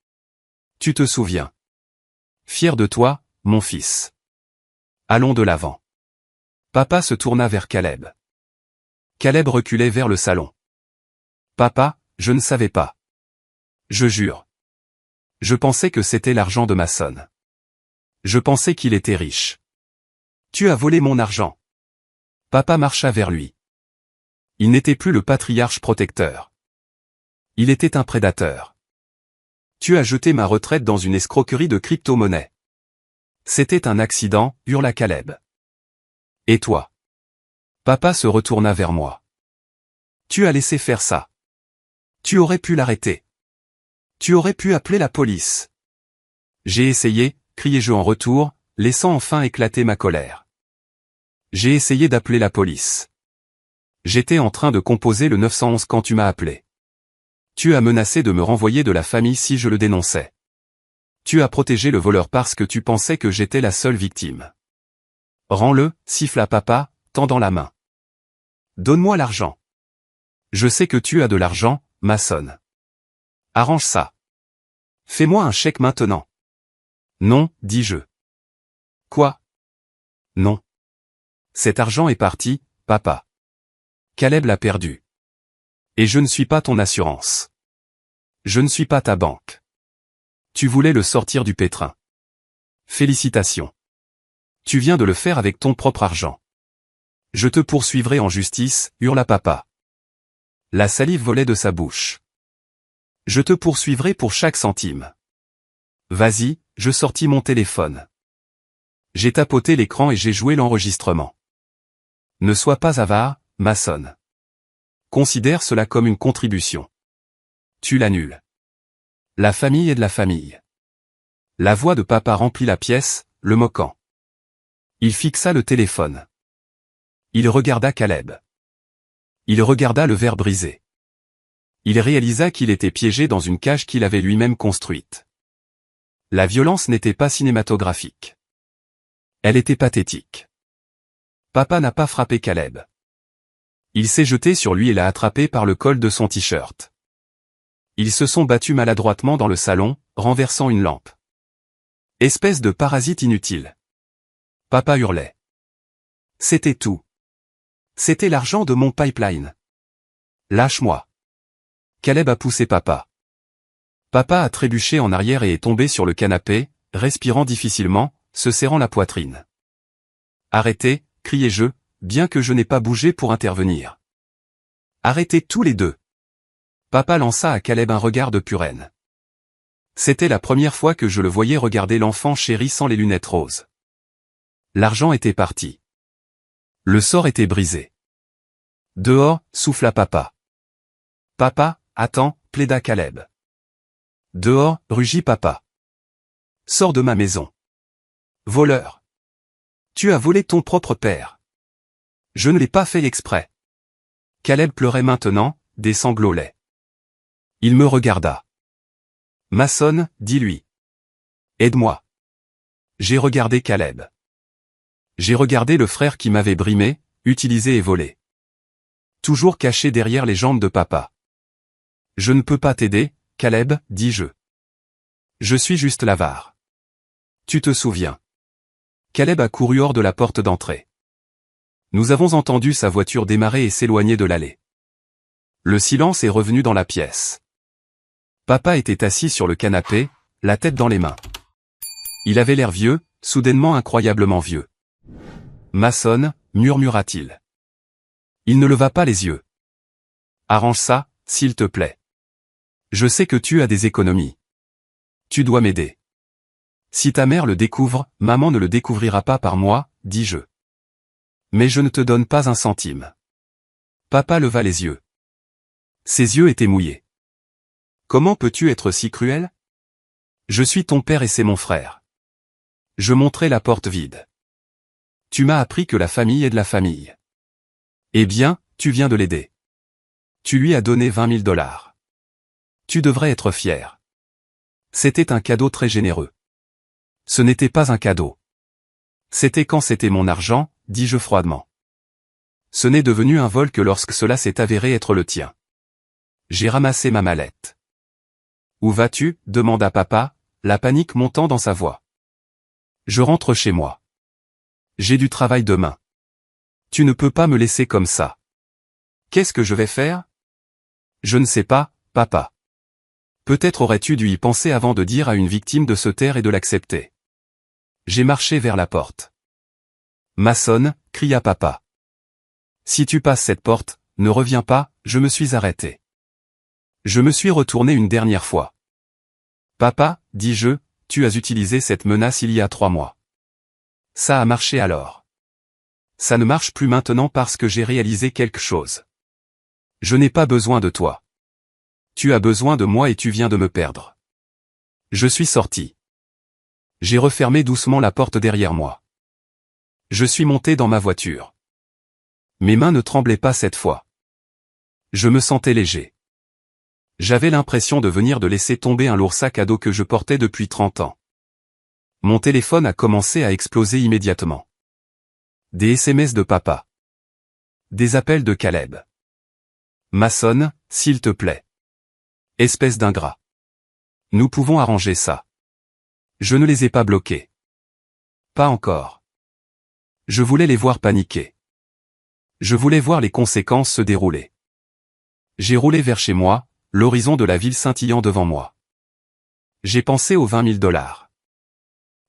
Tu te souviens. Fier de toi, mon fils. Allons de l'avant. Papa se tourna vers Caleb. Caleb reculait vers le salon. Papa, je ne savais pas. Je jure. Je pensais que c'était l'argent de Mason. Je pensais qu'il était riche. Tu as volé mon argent. Papa marcha vers lui. Il n'était plus le patriarche protecteur. Il était un prédateur. Tu as jeté ma retraite dans une escroquerie de crypto-monnaie. C'était un accident, hurla Caleb. Et toi? Papa se retourna vers moi. Tu as laissé faire ça. Tu aurais pu l'arrêter. Tu aurais pu appeler la police. J'ai essayé, criai-je en retour, laissant enfin éclater ma colère. J'ai essayé d'appeler la police. J'étais en train de composer le 911 quand tu m'as appelé. Tu as menacé de me renvoyer de la famille si je le dénonçais. Tu as protégé le voleur parce que tu pensais que j'étais la seule victime. Rends-le, siffla papa, tendant la main. Donne-moi l'argent. Je sais que tu as de l'argent, Mason. Arrange ça. Fais-moi un chèque maintenant. Non, dis-je. Quoi? Non. Cet argent est parti, papa. Caleb l'a perdu. Et je ne suis pas ton assurance. Je ne suis pas ta banque. Tu voulais le sortir du pétrin. Félicitations. Tu viens de le faire avec ton propre argent. Je te poursuivrai en justice, hurla papa. La salive volait de sa bouche. Je te poursuivrai pour chaque centime. Vas-y, je sortis mon téléphone. J'ai tapoté l'écran et j'ai joué l'enregistrement. Ne sois pas avare, Mason. Considère cela comme une contribution. Tu l'annules. La famille est de la famille. La voix de papa remplit la pièce, le moquant. Il fixa le téléphone. Il regarda Caleb. Il regarda le verre brisé. Il réalisa qu'il était piégé dans une cage qu'il avait lui-même construite. La violence n'était pas cinématographique. Elle était pathétique. Papa n'a pas frappé Caleb. Il s'est jeté sur lui et l'a attrapé par le col de son t-shirt. Ils se sont battus maladroitement dans le salon, renversant une lampe. Espèce de parasite inutile. Papa hurlait. C'était tout. C'était l'argent de mon pipeline. Lâche-moi. Caleb a poussé papa. Papa a trébuché en arrière et est tombé sur le canapé, respirant difficilement, se serrant la poitrine. Arrêtez, criai-je, bien que je n'ai pas bougé pour intervenir. Arrêtez tous les deux. Papa lança à Caleb un regard de pure haine. C'était la première fois que je le voyais regarder l'enfant chéri sans les lunettes roses. L'argent était parti. Le sort était brisé. Dehors, souffla papa. Papa, attends, plaida Caleb. Dehors, rugit papa. Sors de ma maison. Voleur. Tu as volé ton propre père. Je ne l'ai pas fait exprès. Caleb pleurait maintenant, des sanglots laids. Il me regarda. Mason, dis-lui. Aide-moi. J'ai regardé Caleb. J'ai regardé le frère qui m'avait brimé, utilisé et volé. Toujours caché derrière les jambes de papa. Je ne peux pas t'aider, Caleb, dis-je. Je suis juste l'avare. Tu te souviens. Caleb a couru hors de la porte d'entrée. Nous avons entendu sa voiture démarrer et s'éloigner de l'allée. Le silence est revenu dans la pièce. Papa était assis sur le canapé, la tête dans les mains. Il avait l'air vieux, soudainement incroyablement vieux. Mason, murmura-t-il. Il ne leva pas les yeux. Arrange ça, s'il te plaît. Je sais que tu as des économies. Tu dois m'aider. Si ta mère le découvre, maman ne le découvrira pas par moi, dis-je. Mais je ne te donne pas un centime. Papa leva les yeux. Ses yeux étaient mouillés. Comment peux-tu être si cruel? Je suis ton père et c'est mon frère. Je montrai la porte vide. Tu m'as appris que la famille est de la famille. Eh bien, tu viens de l'aider. Tu lui as donné 20 000 $. Tu devrais être fier. C'était un cadeau très généreux. Ce n'était pas un cadeau. C'était quand c'était mon argent, dis-je froidement. Ce n'est devenu un vol que lorsque cela s'est avéré être le tien. J'ai ramassé ma mallette. Où vas-tu? Demanda papa, la panique montant dans sa voix. Je rentre chez moi. J'ai du travail demain. Tu ne peux pas me laisser comme ça. Qu'est-ce que je vais faire? Je ne sais pas, papa. Peut-être aurais-tu dû y penser avant de dire à une victime de se taire et de l'accepter. J'ai marché vers la porte. Mason, cria papa. Si tu passes cette porte, ne reviens pas, je me suis arrêté. Je me suis retourné une dernière fois. Papa, dis-je, tu as utilisé cette menace il y a 3 mois. Ça a marché alors. Ça ne marche plus maintenant parce que j'ai réalisé quelque chose. Je n'ai pas besoin de toi. Tu as besoin de moi et tu viens de me perdre. Je suis sorti. J'ai refermé doucement la porte derrière moi. Je suis monté dans ma voiture. Mes mains ne tremblaient pas cette fois. Je me sentais léger. J'avais l'impression de venir de laisser tomber un lourd sac à dos que je portais depuis 30 ans. Mon téléphone a commencé à exploser immédiatement. Des SMS de papa. Des appels de Caleb. Mason, s'il te plaît. Espèce d'ingrat. Nous pouvons arranger ça. Je ne les ai pas bloqués. Pas encore. Je voulais les voir paniquer. Je voulais voir les conséquences se dérouler. J'ai roulé vers chez moi, l'horizon de la ville scintillant devant moi. J'ai pensé aux 20 000 $.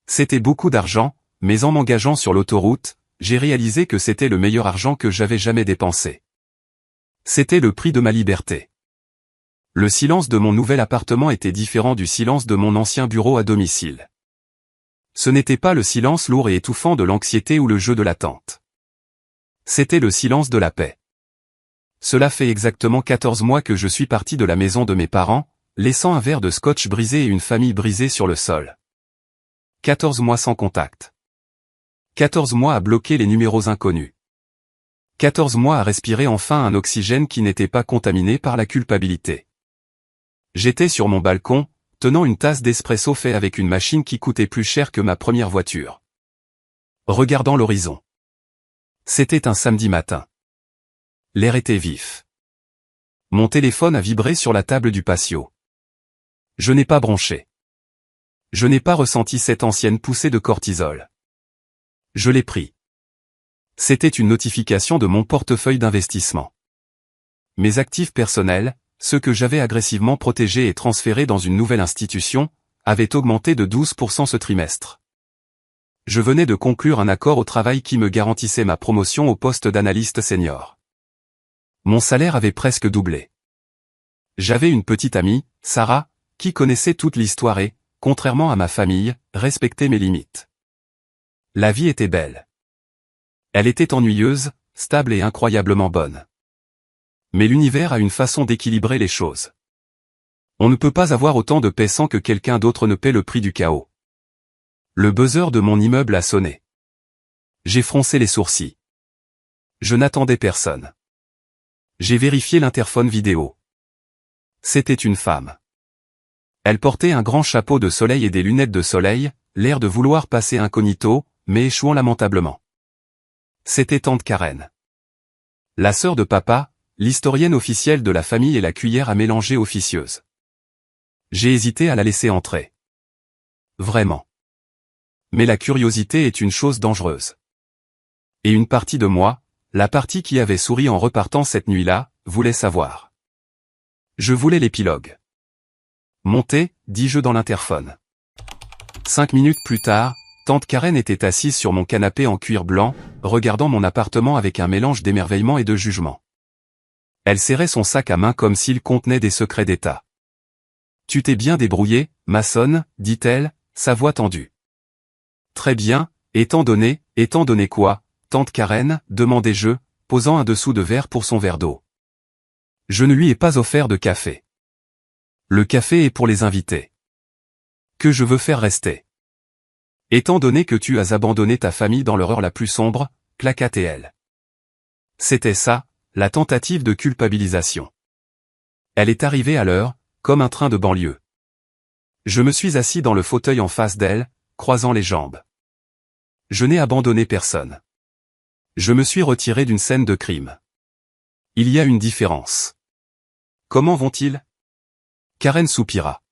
C'était beaucoup d'argent, mais en m'engageant sur l'autoroute, j'ai réalisé que c'était le meilleur argent que j'avais jamais dépensé. C'était le prix de ma liberté. Le silence de mon nouvel appartement était différent du silence de mon ancien bureau à domicile. Ce n'était pas le silence lourd et étouffant de l'anxiété ou le jeu de l'attente. C'était le silence de la paix. Cela fait exactement 14 mois que je suis parti de la maison de mes parents, laissant un verre de scotch brisé et une famille brisée sur le sol. 14 mois sans contact. 14 mois à bloquer les numéros inconnus. 14 mois à respirer enfin un oxygène qui n'était pas contaminé par la culpabilité. J'étais sur mon balcon, tenant une tasse d'espresso fait avec une machine qui coûtait plus cher que ma première voiture. Regardant l'horizon. C'était un samedi matin. L'air était vif. Mon téléphone a vibré sur la table du patio. Je n'ai pas bronché. Je n'ai pas ressenti cette ancienne poussée de cortisol. Je l'ai pris. C'était une notification de mon portefeuille d'investissement. Mes actifs personnels, ceux que j'avais agressivement protégés et transférés dans une nouvelle institution, avaient augmenté de 12% ce trimestre. Je venais de conclure un accord au travail qui me garantissait ma promotion au poste d'analyste senior. Mon salaire avait presque doublé. J'avais une petite amie, Sarah, qui connaissait toute l'histoire et, contrairement à ma famille, respectait mes limites. La vie était belle. Elle était ennuyeuse, stable et incroyablement bonne. Mais l'univers a une façon d'équilibrer les choses. On ne peut pas avoir autant de paix sans que quelqu'un d'autre ne paie le prix du chaos. Le buzzer de mon immeuble a sonné. J'ai froncé les sourcils. Je n'attendais personne. J'ai vérifié l'interphone vidéo. C'était une femme. Elle portait un grand chapeau de soleil et des lunettes de soleil, l'air de vouloir passer incognito, mais échouant lamentablement. C'était tante Karen. La sœur de papa, l'historienne officielle de la famille et la cuillère à mélanger officieuse. J'ai hésité à la laisser entrer. Vraiment. Mais la curiosité est une chose dangereuse. Et une partie de moi, la partie qui avait souri en repartant cette nuit-là, voulait savoir. Je voulais l'épilogue. Montez, dis-je dans l'interphone. 5 minutes plus tard, tante Karen était assise sur mon canapé en cuir blanc, regardant mon appartement avec un mélange d'émerveillement et de jugement. Elle serrait son sac à main comme s'il contenait des secrets d'État. « Tu t'es bien débrouillé, Mason, dit-elle, sa voix tendue. « Très bien, étant donné quoi, tante Karen, demandai-je, posant un dessous de verre pour son verre d'eau. Je ne lui ai pas offert de café. Le café est pour les invités. Que je veux faire rester. Étant donné que tu as abandonné ta famille dans l'horreur la plus sombre, claqua-t-elle. C'était ça, la tentative de culpabilisation. Elle est arrivée à l'heure, comme un train de banlieue. Je me suis assis dans le fauteuil en face d'elle, croisant les jambes. Je n'ai abandonné personne. Je me suis retiré d'une scène de crime. Il y a une différence. Comment vont-ils? Karen soupira.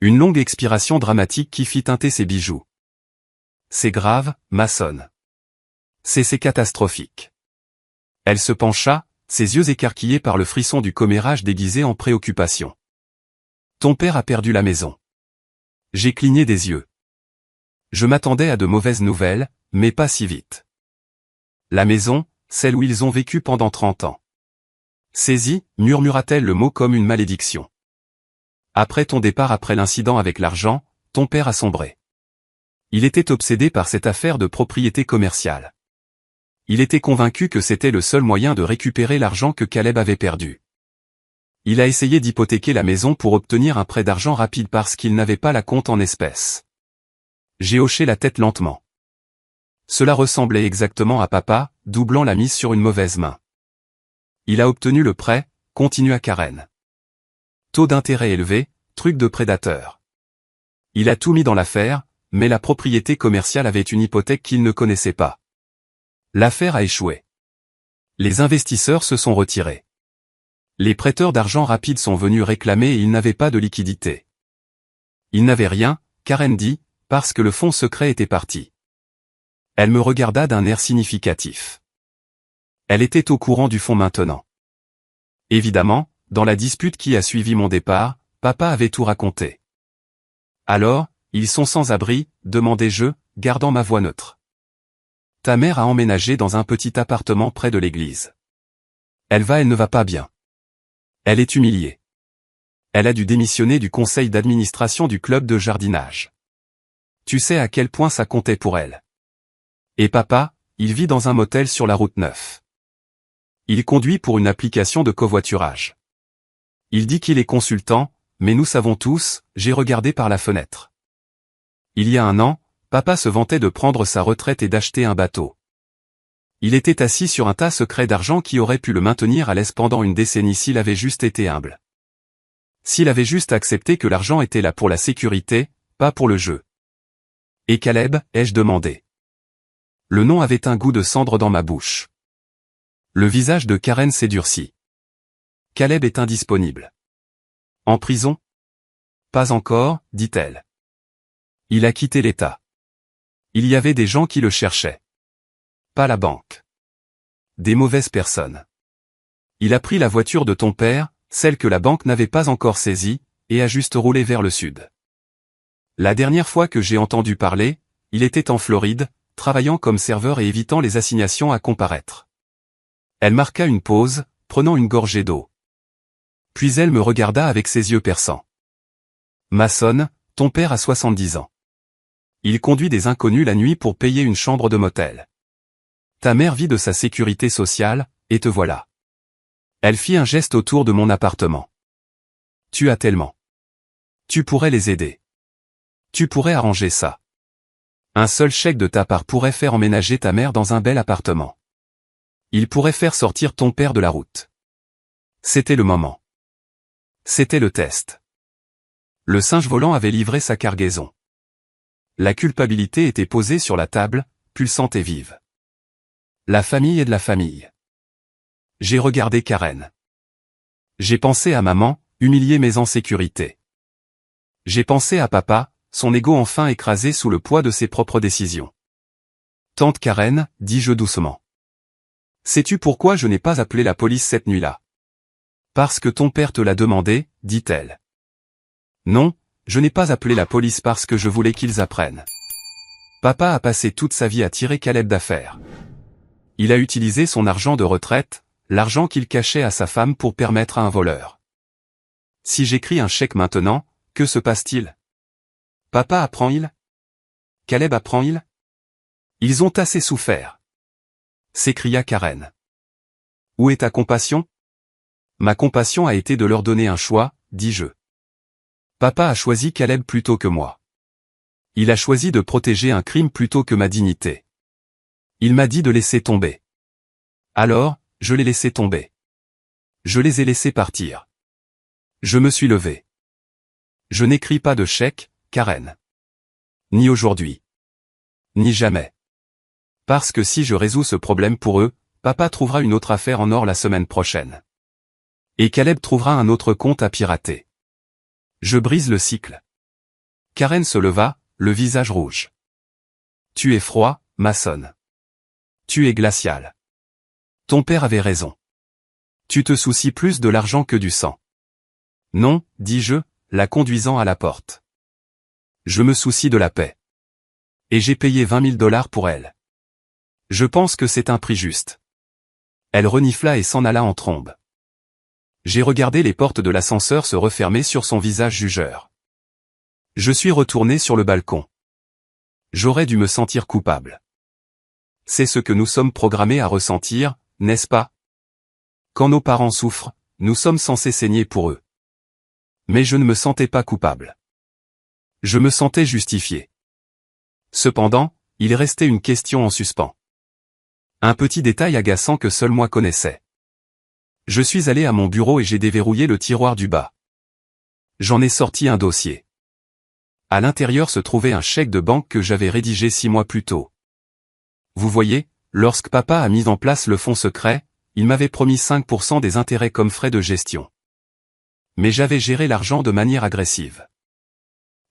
Une longue expiration dramatique qui fit teinter ses bijoux. C'est grave, Mason. C'est catastrophique. Elle se pencha, ses yeux écarquillés par le frisson du commérage déguisé en préoccupation. Ton père a perdu la maison. J'ai cligné des yeux. Je m'attendais à de mauvaises nouvelles, mais pas si vite. La maison, celle où ils ont vécu pendant 30 ans. Saisie, murmura-t-elle le mot comme une malédiction. Après ton départ après l'incident avec l'argent, ton père a sombré. Il était obsédé par cette affaire de propriété commerciale. Il était convaincu que c'était le seul moyen de récupérer l'argent que Caleb avait perdu. Il a essayé d'hypothéquer la maison pour obtenir un prêt d'argent rapide parce qu'il n'avait pas la compte en espèces. J'ai hoché la tête lentement. Cela ressemblait exactement à papa, doublant la mise sur une mauvaise main. Il a obtenu le prêt, continua Karen. Taux d'intérêt élevé, truc de prédateur. Il a tout mis dans l'affaire, mais la propriété commerciale avait une hypothèque qu'il ne connaissait pas. L'affaire a échoué. Les investisseurs se sont retirés. Les prêteurs d'argent rapide sont venus réclamer et ils n'avaient pas de liquidité. Ils n'avaient rien, Karen dit, parce que le fonds secret était parti. Elle me regarda d'un air significatif. Elle était au courant du fonds maintenant. Évidemment, dans la dispute qui a suivi mon départ, papa avait tout raconté. Alors, ils sont sans abri, demandai-je, gardant ma voix neutre. Ta mère a emménagé dans un petit appartement près de l'église. Elle ne va pas bien. Elle est humiliée. Elle a dû démissionner du conseil d'administration du club de jardinage. Tu sais à quel point ça comptait pour elle. Et papa, il vit dans un motel sur la route 9. Il conduit pour une application de covoiturage. Il dit qu'il est consultant, mais nous savons tous, j'ai regardé par la fenêtre. Il y a 1 an, papa se vantait de prendre sa retraite et d'acheter un bateau. Il était assis sur un tas secret d'argent qui aurait pu le maintenir à l'aise pendant une décennie s'il avait juste été humble. S'il avait juste accepté que l'argent était là pour la sécurité, pas pour le jeu. Et Caleb, ai-je demandé. Le nom avait un goût de cendre dans ma bouche. Le visage de Karen s'édurcit. Caleb est indisponible. En prison? Pas encore, dit-elle. Il a quitté l'État. Il y avait des gens qui le cherchaient. Pas la banque. Des mauvaises personnes. Il a pris la voiture de ton père, celle que la banque n'avait pas encore saisie, et a juste roulé vers le sud. La dernière fois que j'ai entendu parler, il était en Floride, travaillant comme serveur et évitant les assignations à comparaître. Elle marqua une pause, prenant une gorgée d'eau. Puis elle me regarda avec ses yeux perçants. Mason, ton père a 70 ans. Il conduit des inconnus la nuit pour payer une chambre de motel. Ta mère vit de sa sécurité sociale, et te voilà. Elle fit un geste autour de mon appartement. Tu as tellement. Tu pourrais les aider. Tu pourrais arranger ça. Un seul chèque de ta part pourrait faire emménager ta mère dans un bel appartement. Il pourrait faire sortir ton père de la route. C'était le moment. C'était le test. Le singe volant avait livré sa cargaison. La culpabilité était posée sur la table, pulsante et vive. La famille est de la famille. J'ai regardé Karen. J'ai pensé à maman, humiliée mais en sécurité. J'ai pensé à papa, son ego enfin écrasé sous le poids de ses propres décisions. Tante Karen, dis-je doucement. Sais-tu pourquoi je n'ai pas appelé la police cette nuit-là? Parce que ton père te l'a demandé, dit-elle. Non, je n'ai pas appelé la police parce que je voulais qu'ils apprennent. Papa a passé toute sa vie à tirer Caleb d'affaire. Il a utilisé son argent de retraite, l'argent qu'il cachait à sa femme pour permettre à un voleur. Si j'écris un chèque maintenant, que se passe-t-il? Papa apprend-il? Caleb apprend-il? Ils ont assez souffert, s'écria Karen. Où est ta compassion? Ma compassion a été de leur donner un choix, dis-je. Papa a choisi Caleb plutôt que moi. Il a choisi de protéger un crime plutôt que ma dignité. Il m'a dit de laisser tomber. Alors, je l'ai laissé tomber. Je les ai laissés partir. Je me suis levé. Je n'écris pas de chèque, Karen. Ni aujourd'hui. Ni jamais. Parce que si je résous ce problème pour eux, papa trouvera une autre affaire en or la semaine prochaine. Et Caleb trouvera un autre compte à pirater. Je brise le cycle. Karen se leva, le visage rouge. Tu es froid, Mason. Tu es glacial. Ton père avait raison. Tu te soucies plus de l'argent que du sang. Non, dis-je, la conduisant à la porte. Je me soucie de la paix. Et j'ai payé 20 000 $ pour elle. Je pense que c'est un prix juste. Elle renifla et s'en alla en trombe. J'ai regardé les portes de l'ascenseur se refermer sur son visage jugeur. Je suis retourné sur le balcon. J'aurais dû me sentir coupable. C'est ce que nous sommes programmés à ressentir, n'est-ce pas? Quand nos parents souffrent, nous sommes censés saigner pour eux. Mais je ne me sentais pas coupable. Je me sentais justifié. Cependant, il restait une question en suspens. Un petit détail agaçant que seul moi connaissais. Je suis allé à mon bureau et j'ai déverrouillé le tiroir du bas. J'en ai sorti un dossier. À l'intérieur se trouvait un chèque de banque que j'avais rédigé 6 mois plus tôt. Vous voyez, lorsque papa a mis en place le fonds secret, il m'avait promis 5% des intérêts comme frais de gestion. Mais j'avais géré l'argent de manière agressive.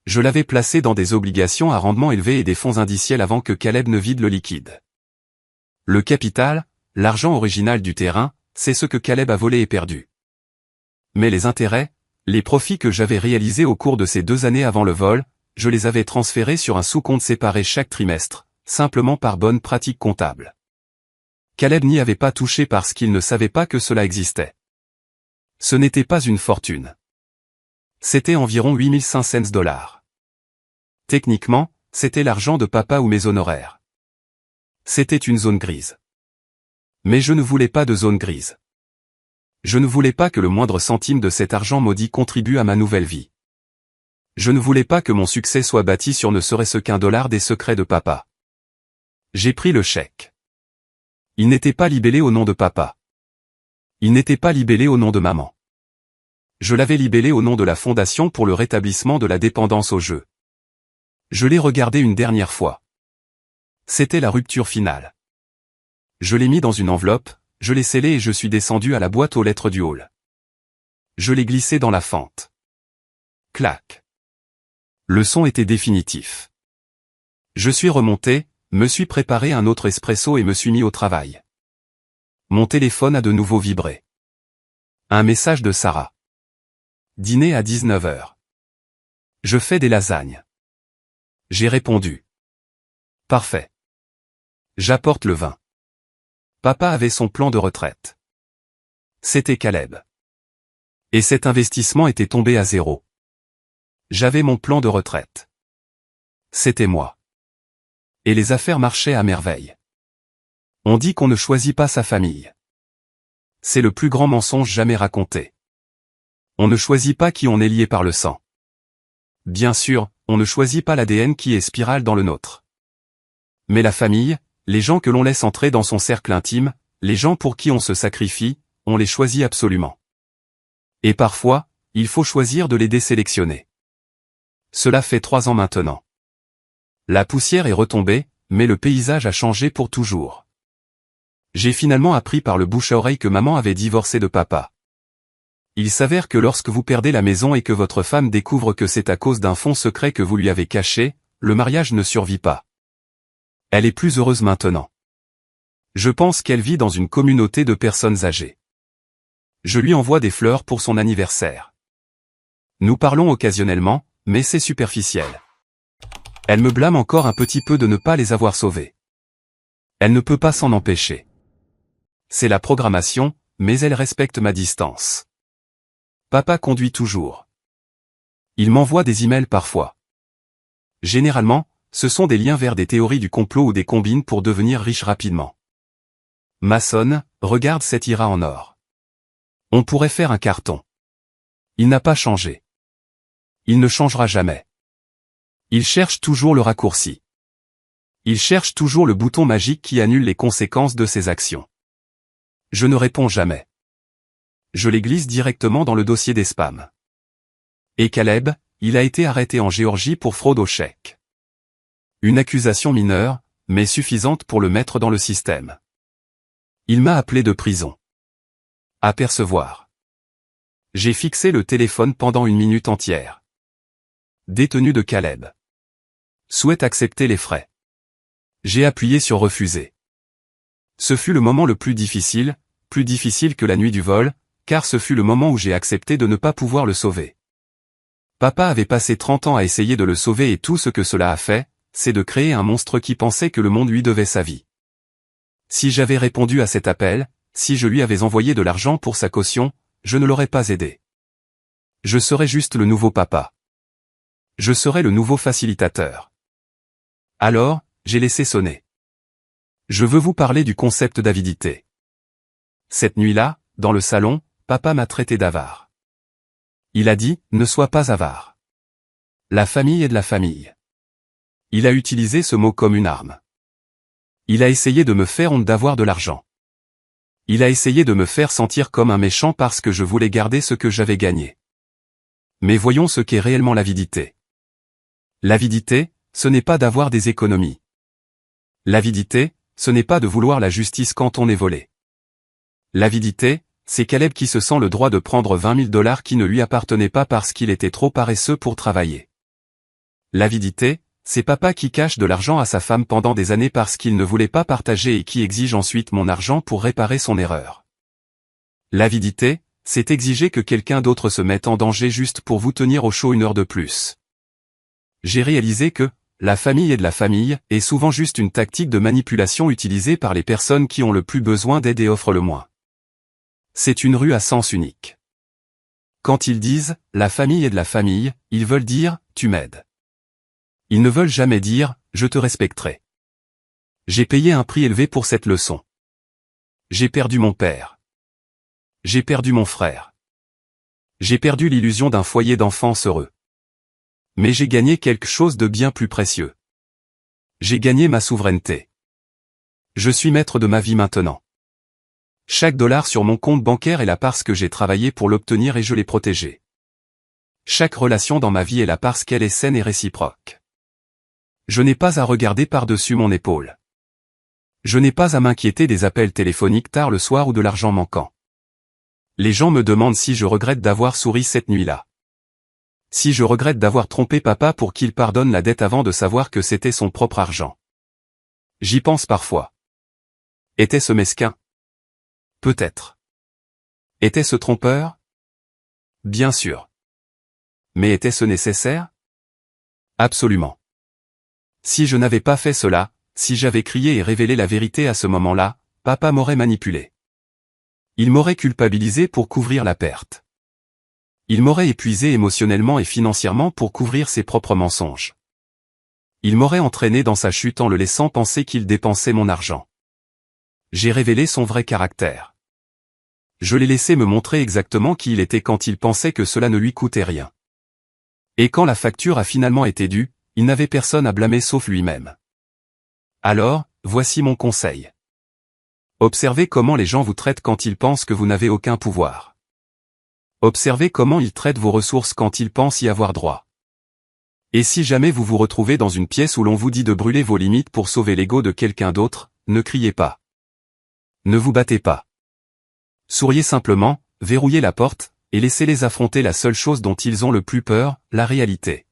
Je l'avais placé dans des obligations à rendement élevé et des fonds indiciels avant que Caleb ne vide le liquide. Le capital, l'argent original du terrain, c'est ce que Caleb a volé et perdu. Mais les intérêts, les profits que j'avais réalisés au cours de ces 2 années avant le vol, je les avais transférés sur un sous-compte séparé chaque trimestre, simplement par bonne pratique comptable. Caleb n'y avait pas touché parce qu'il ne savait pas que cela existait. Ce n'était pas une fortune. C'était environ 8500 $. Techniquement, c'était l'argent de papa ou mes honoraires. C'était une zone grise. Mais je ne voulais pas de zone grise. Je ne voulais pas que le moindre centime de cet argent maudit contribue à ma nouvelle vie. Je ne voulais pas que mon succès soit bâti sur ne serait-ce qu'un dollar des secrets de papa. J'ai pris le chèque. Il n'était pas libellé au nom de papa. Il n'était pas libellé au nom de maman. Je l'avais libellé au nom de la Fondation pour le rétablissement de la dépendance au jeu. Je l'ai regardé une dernière fois. C'était la rupture finale. Je l'ai mis dans une enveloppe, je l'ai scellé et je suis descendu à la boîte aux lettres du hall. Je l'ai glissé dans la fente. Clac. Le son était définitif. Je suis remonté, me suis préparé un autre espresso et me suis mis au travail. Mon téléphone a de nouveau vibré. Un message de Sarah. Dîner à 19 h. Je fais des lasagnes. J'ai répondu. Parfait. J'apporte le vin. Papa avait son plan de retraite. C'était Caleb. Et cet investissement était tombé à zéro. J'avais mon plan de retraite. C'était moi. Et les affaires marchaient à merveille. On dit qu'on ne choisit pas sa famille. C'est le plus grand mensonge jamais raconté. On ne choisit pas qui on est lié par le sang. Bien sûr, on ne choisit pas l'ADN qui est spirale dans le nôtre. Mais la famille, les gens que l'on laisse entrer dans son cercle intime, les gens pour qui on se sacrifie, on les choisit absolument. Et parfois, il faut choisir de les désélectionner. Cela fait 3 ans maintenant. La poussière est retombée, mais le paysage a changé pour toujours. J'ai finalement appris par le bouche à oreille que maman avait divorcé de papa. Il s'avère que lorsque vous perdez la maison et que votre femme découvre que c'est à cause d'un fonds secret que vous lui avez caché, le mariage ne survit pas. Elle est plus heureuse maintenant. Je pense qu'elle vit dans une communauté de personnes âgées. Je lui envoie des fleurs pour son anniversaire. Nous parlons occasionnellement, mais c'est superficiel. Elle me blâme encore un petit peu de ne pas les avoir sauvés. Elle ne peut pas s'en empêcher. C'est la programmation, mais elle respecte ma distance. Papa conduit toujours. Il m'envoie des emails parfois. Généralement, ce sont des liens vers des théories du complot ou des combines pour devenir riche rapidement. Maçonne, regarde cette IRA en or. On pourrait faire un carton. Il n'a pas changé. Il ne changera jamais. Il cherche toujours le raccourci. Il cherche toujours le bouton magique qui annule les conséquences de ses actions. Je ne réponds jamais. Je les glisse directement dans le dossier des spams. Et Caleb, il a été arrêté en Géorgie pour fraude au chèque. Une accusation mineure, mais suffisante pour le mettre dans le système. Il m'a appelé de prison. Apercevoir. J'ai fixé le téléphone pendant 1 minute entière. Détenu de Caleb. Souhaite accepter les frais. J'ai appuyé sur refuser. Ce fut le moment le plus difficile que la nuit du vol, car ce fut le moment où j'ai accepté de ne pas pouvoir le sauver. Papa avait passé 30 ans à essayer de le sauver et tout ce que cela a fait, c'est de créer un monstre qui pensait que le monde lui devait sa vie. Si j'avais répondu à cet appel, si je lui avais envoyé de l'argent pour sa caution, je ne l'aurais pas aidé. Je serais juste le nouveau papa. Je serais le nouveau facilitateur. Alors, j'ai laissé sonner. Je veux vous parler du concept d'avidité. Cette nuit-là, dans le salon, papa m'a traité d'avare. Il a dit, ne sois pas avare. La famille est de la famille. Il a utilisé ce mot comme une arme. Il a essayé de me faire honte d'avoir de l'argent. Il a essayé de me faire sentir comme un méchant parce que je voulais garder ce que j'avais gagné. Mais voyons ce qu'est réellement l'avidité. L'avidité, ce n'est pas d'avoir des économies. L'avidité, ce n'est pas de vouloir la justice quand on est volé. L'avidité, c'est Caleb qui se sent le droit de prendre 20 000 $ qui ne lui appartenaient pas parce qu'il était trop paresseux pour travailler. L'avidité, c'est papa qui cache de l'argent à sa femme pendant des années parce qu'il ne voulait pas partager et qui exige ensuite mon argent pour réparer son erreur. L'avidité, c'est exiger que quelqu'un d'autre se mette en danger juste pour vous tenir au chaud 1 heure de plus. J'ai réalisé que, la famille est de la famille, est souvent juste une tactique de manipulation utilisée par les personnes qui ont le plus besoin d'aide et offrent le moins. C'est une rue à sens unique. Quand ils disent « la famille est de la famille », ils veulent dire « tu m'aides ». Ils ne veulent jamais dire « je te respecterai ». J'ai payé un prix élevé pour cette leçon. J'ai perdu mon père. J'ai perdu mon frère. J'ai perdu l'illusion d'un foyer d'enfance heureux. Mais j'ai gagné quelque chose de bien plus précieux. J'ai gagné ma souveraineté. Je suis maître de ma vie maintenant. Chaque dollar sur mon compte bancaire est là parce que j'ai travaillé pour l'obtenir et je l'ai protégé. Chaque relation dans ma vie est là parce qu'elle est saine et réciproque. Je n'ai pas à regarder par-dessus mon épaule. Je n'ai pas à m'inquiéter des appels téléphoniques tard le soir ou de l'argent manquant. Les gens me demandent si je regrette d'avoir souri cette nuit-là. Si je regrette d'avoir trompé papa pour qu'il pardonne la dette avant de savoir que c'était son propre argent. J'y pense parfois. Était-ce mesquin? Peut-être. Était-ce trompeur? Bien sûr. Mais était-ce nécessaire? Absolument. Si je n'avais pas fait cela, si j'avais crié et révélé la vérité à ce moment-là, papa m'aurait manipulé. Il m'aurait culpabilisé pour couvrir la perte. Il m'aurait épuisé émotionnellement et financièrement pour couvrir ses propres mensonges. Il m'aurait entraîné dans sa chute en le laissant penser qu'il dépensait mon argent. J'ai révélé son vrai caractère. Je l'ai laissé me montrer exactement qui il était quand il pensait que cela ne lui coûtait rien. Et quand la facture a finalement été due, il n'avait personne à blâmer sauf lui-même. Alors, voici mon conseil. Observez comment les gens vous traitent quand ils pensent que vous n'avez aucun pouvoir. Observez comment ils traitent vos ressources quand ils pensent y avoir droit. Et si jamais vous vous retrouvez dans une pièce où l'on vous dit de brûler vos limites pour sauver l'ego de quelqu'un d'autre, ne criez pas. Ne vous battez pas. Souriez simplement, verrouillez la porte, et laissez-les affronter la seule chose dont ils ont le plus peur, la réalité.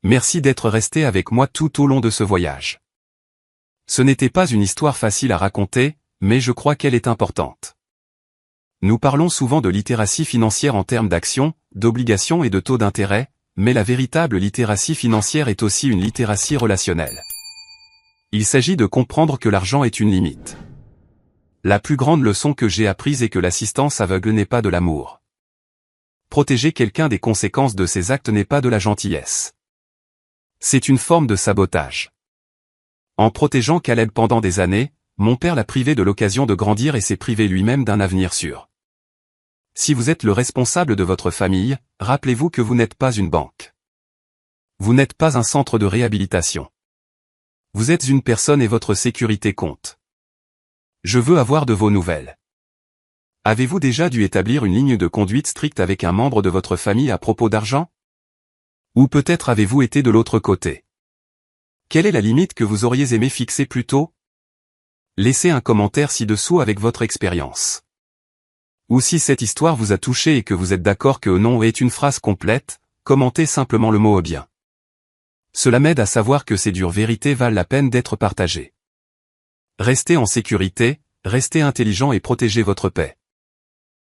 Merci d'être resté avec moi tout au long de ce voyage. Ce n'était pas une histoire facile à raconter, mais je crois qu'elle est importante. Nous parlons souvent de littératie financière en termes d'actions, d'obligations et de taux d'intérêt, mais la véritable littératie financière est aussi une littératie relationnelle. Il s'agit de comprendre que l'argent est une limite. La plus grande leçon que j'ai apprise est que l'assistance aveugle n'est pas de l'amour. Protéger quelqu'un des conséquences de ses actes n'est pas de la gentillesse. C'est une forme de sabotage. En protégeant Caleb pendant des années, mon père l'a privé de l'occasion de grandir et s'est privé lui-même d'un avenir sûr. Si vous êtes le responsable de votre famille, rappelez-vous que vous n'êtes pas une banque. Vous n'êtes pas un centre de réhabilitation. Vous êtes une personne et votre sécurité compte. Je veux avoir de vos nouvelles. Avez-vous déjà dû établir une ligne de conduite stricte avec un membre de votre famille à propos d'argent? Ou peut-être avez-vous été de l'autre côté? Quelle est la limite que vous auriez aimé fixer plus tôt? Laissez un commentaire ci-dessous avec votre expérience. Ou si cette histoire vous a touché et que vous êtes d'accord que non est une phrase complète, commentez simplement le mot bien. Cela m'aide à savoir que ces dures vérités valent la peine d'être partagées. Restez en sécurité, restez intelligent et protégez votre paix.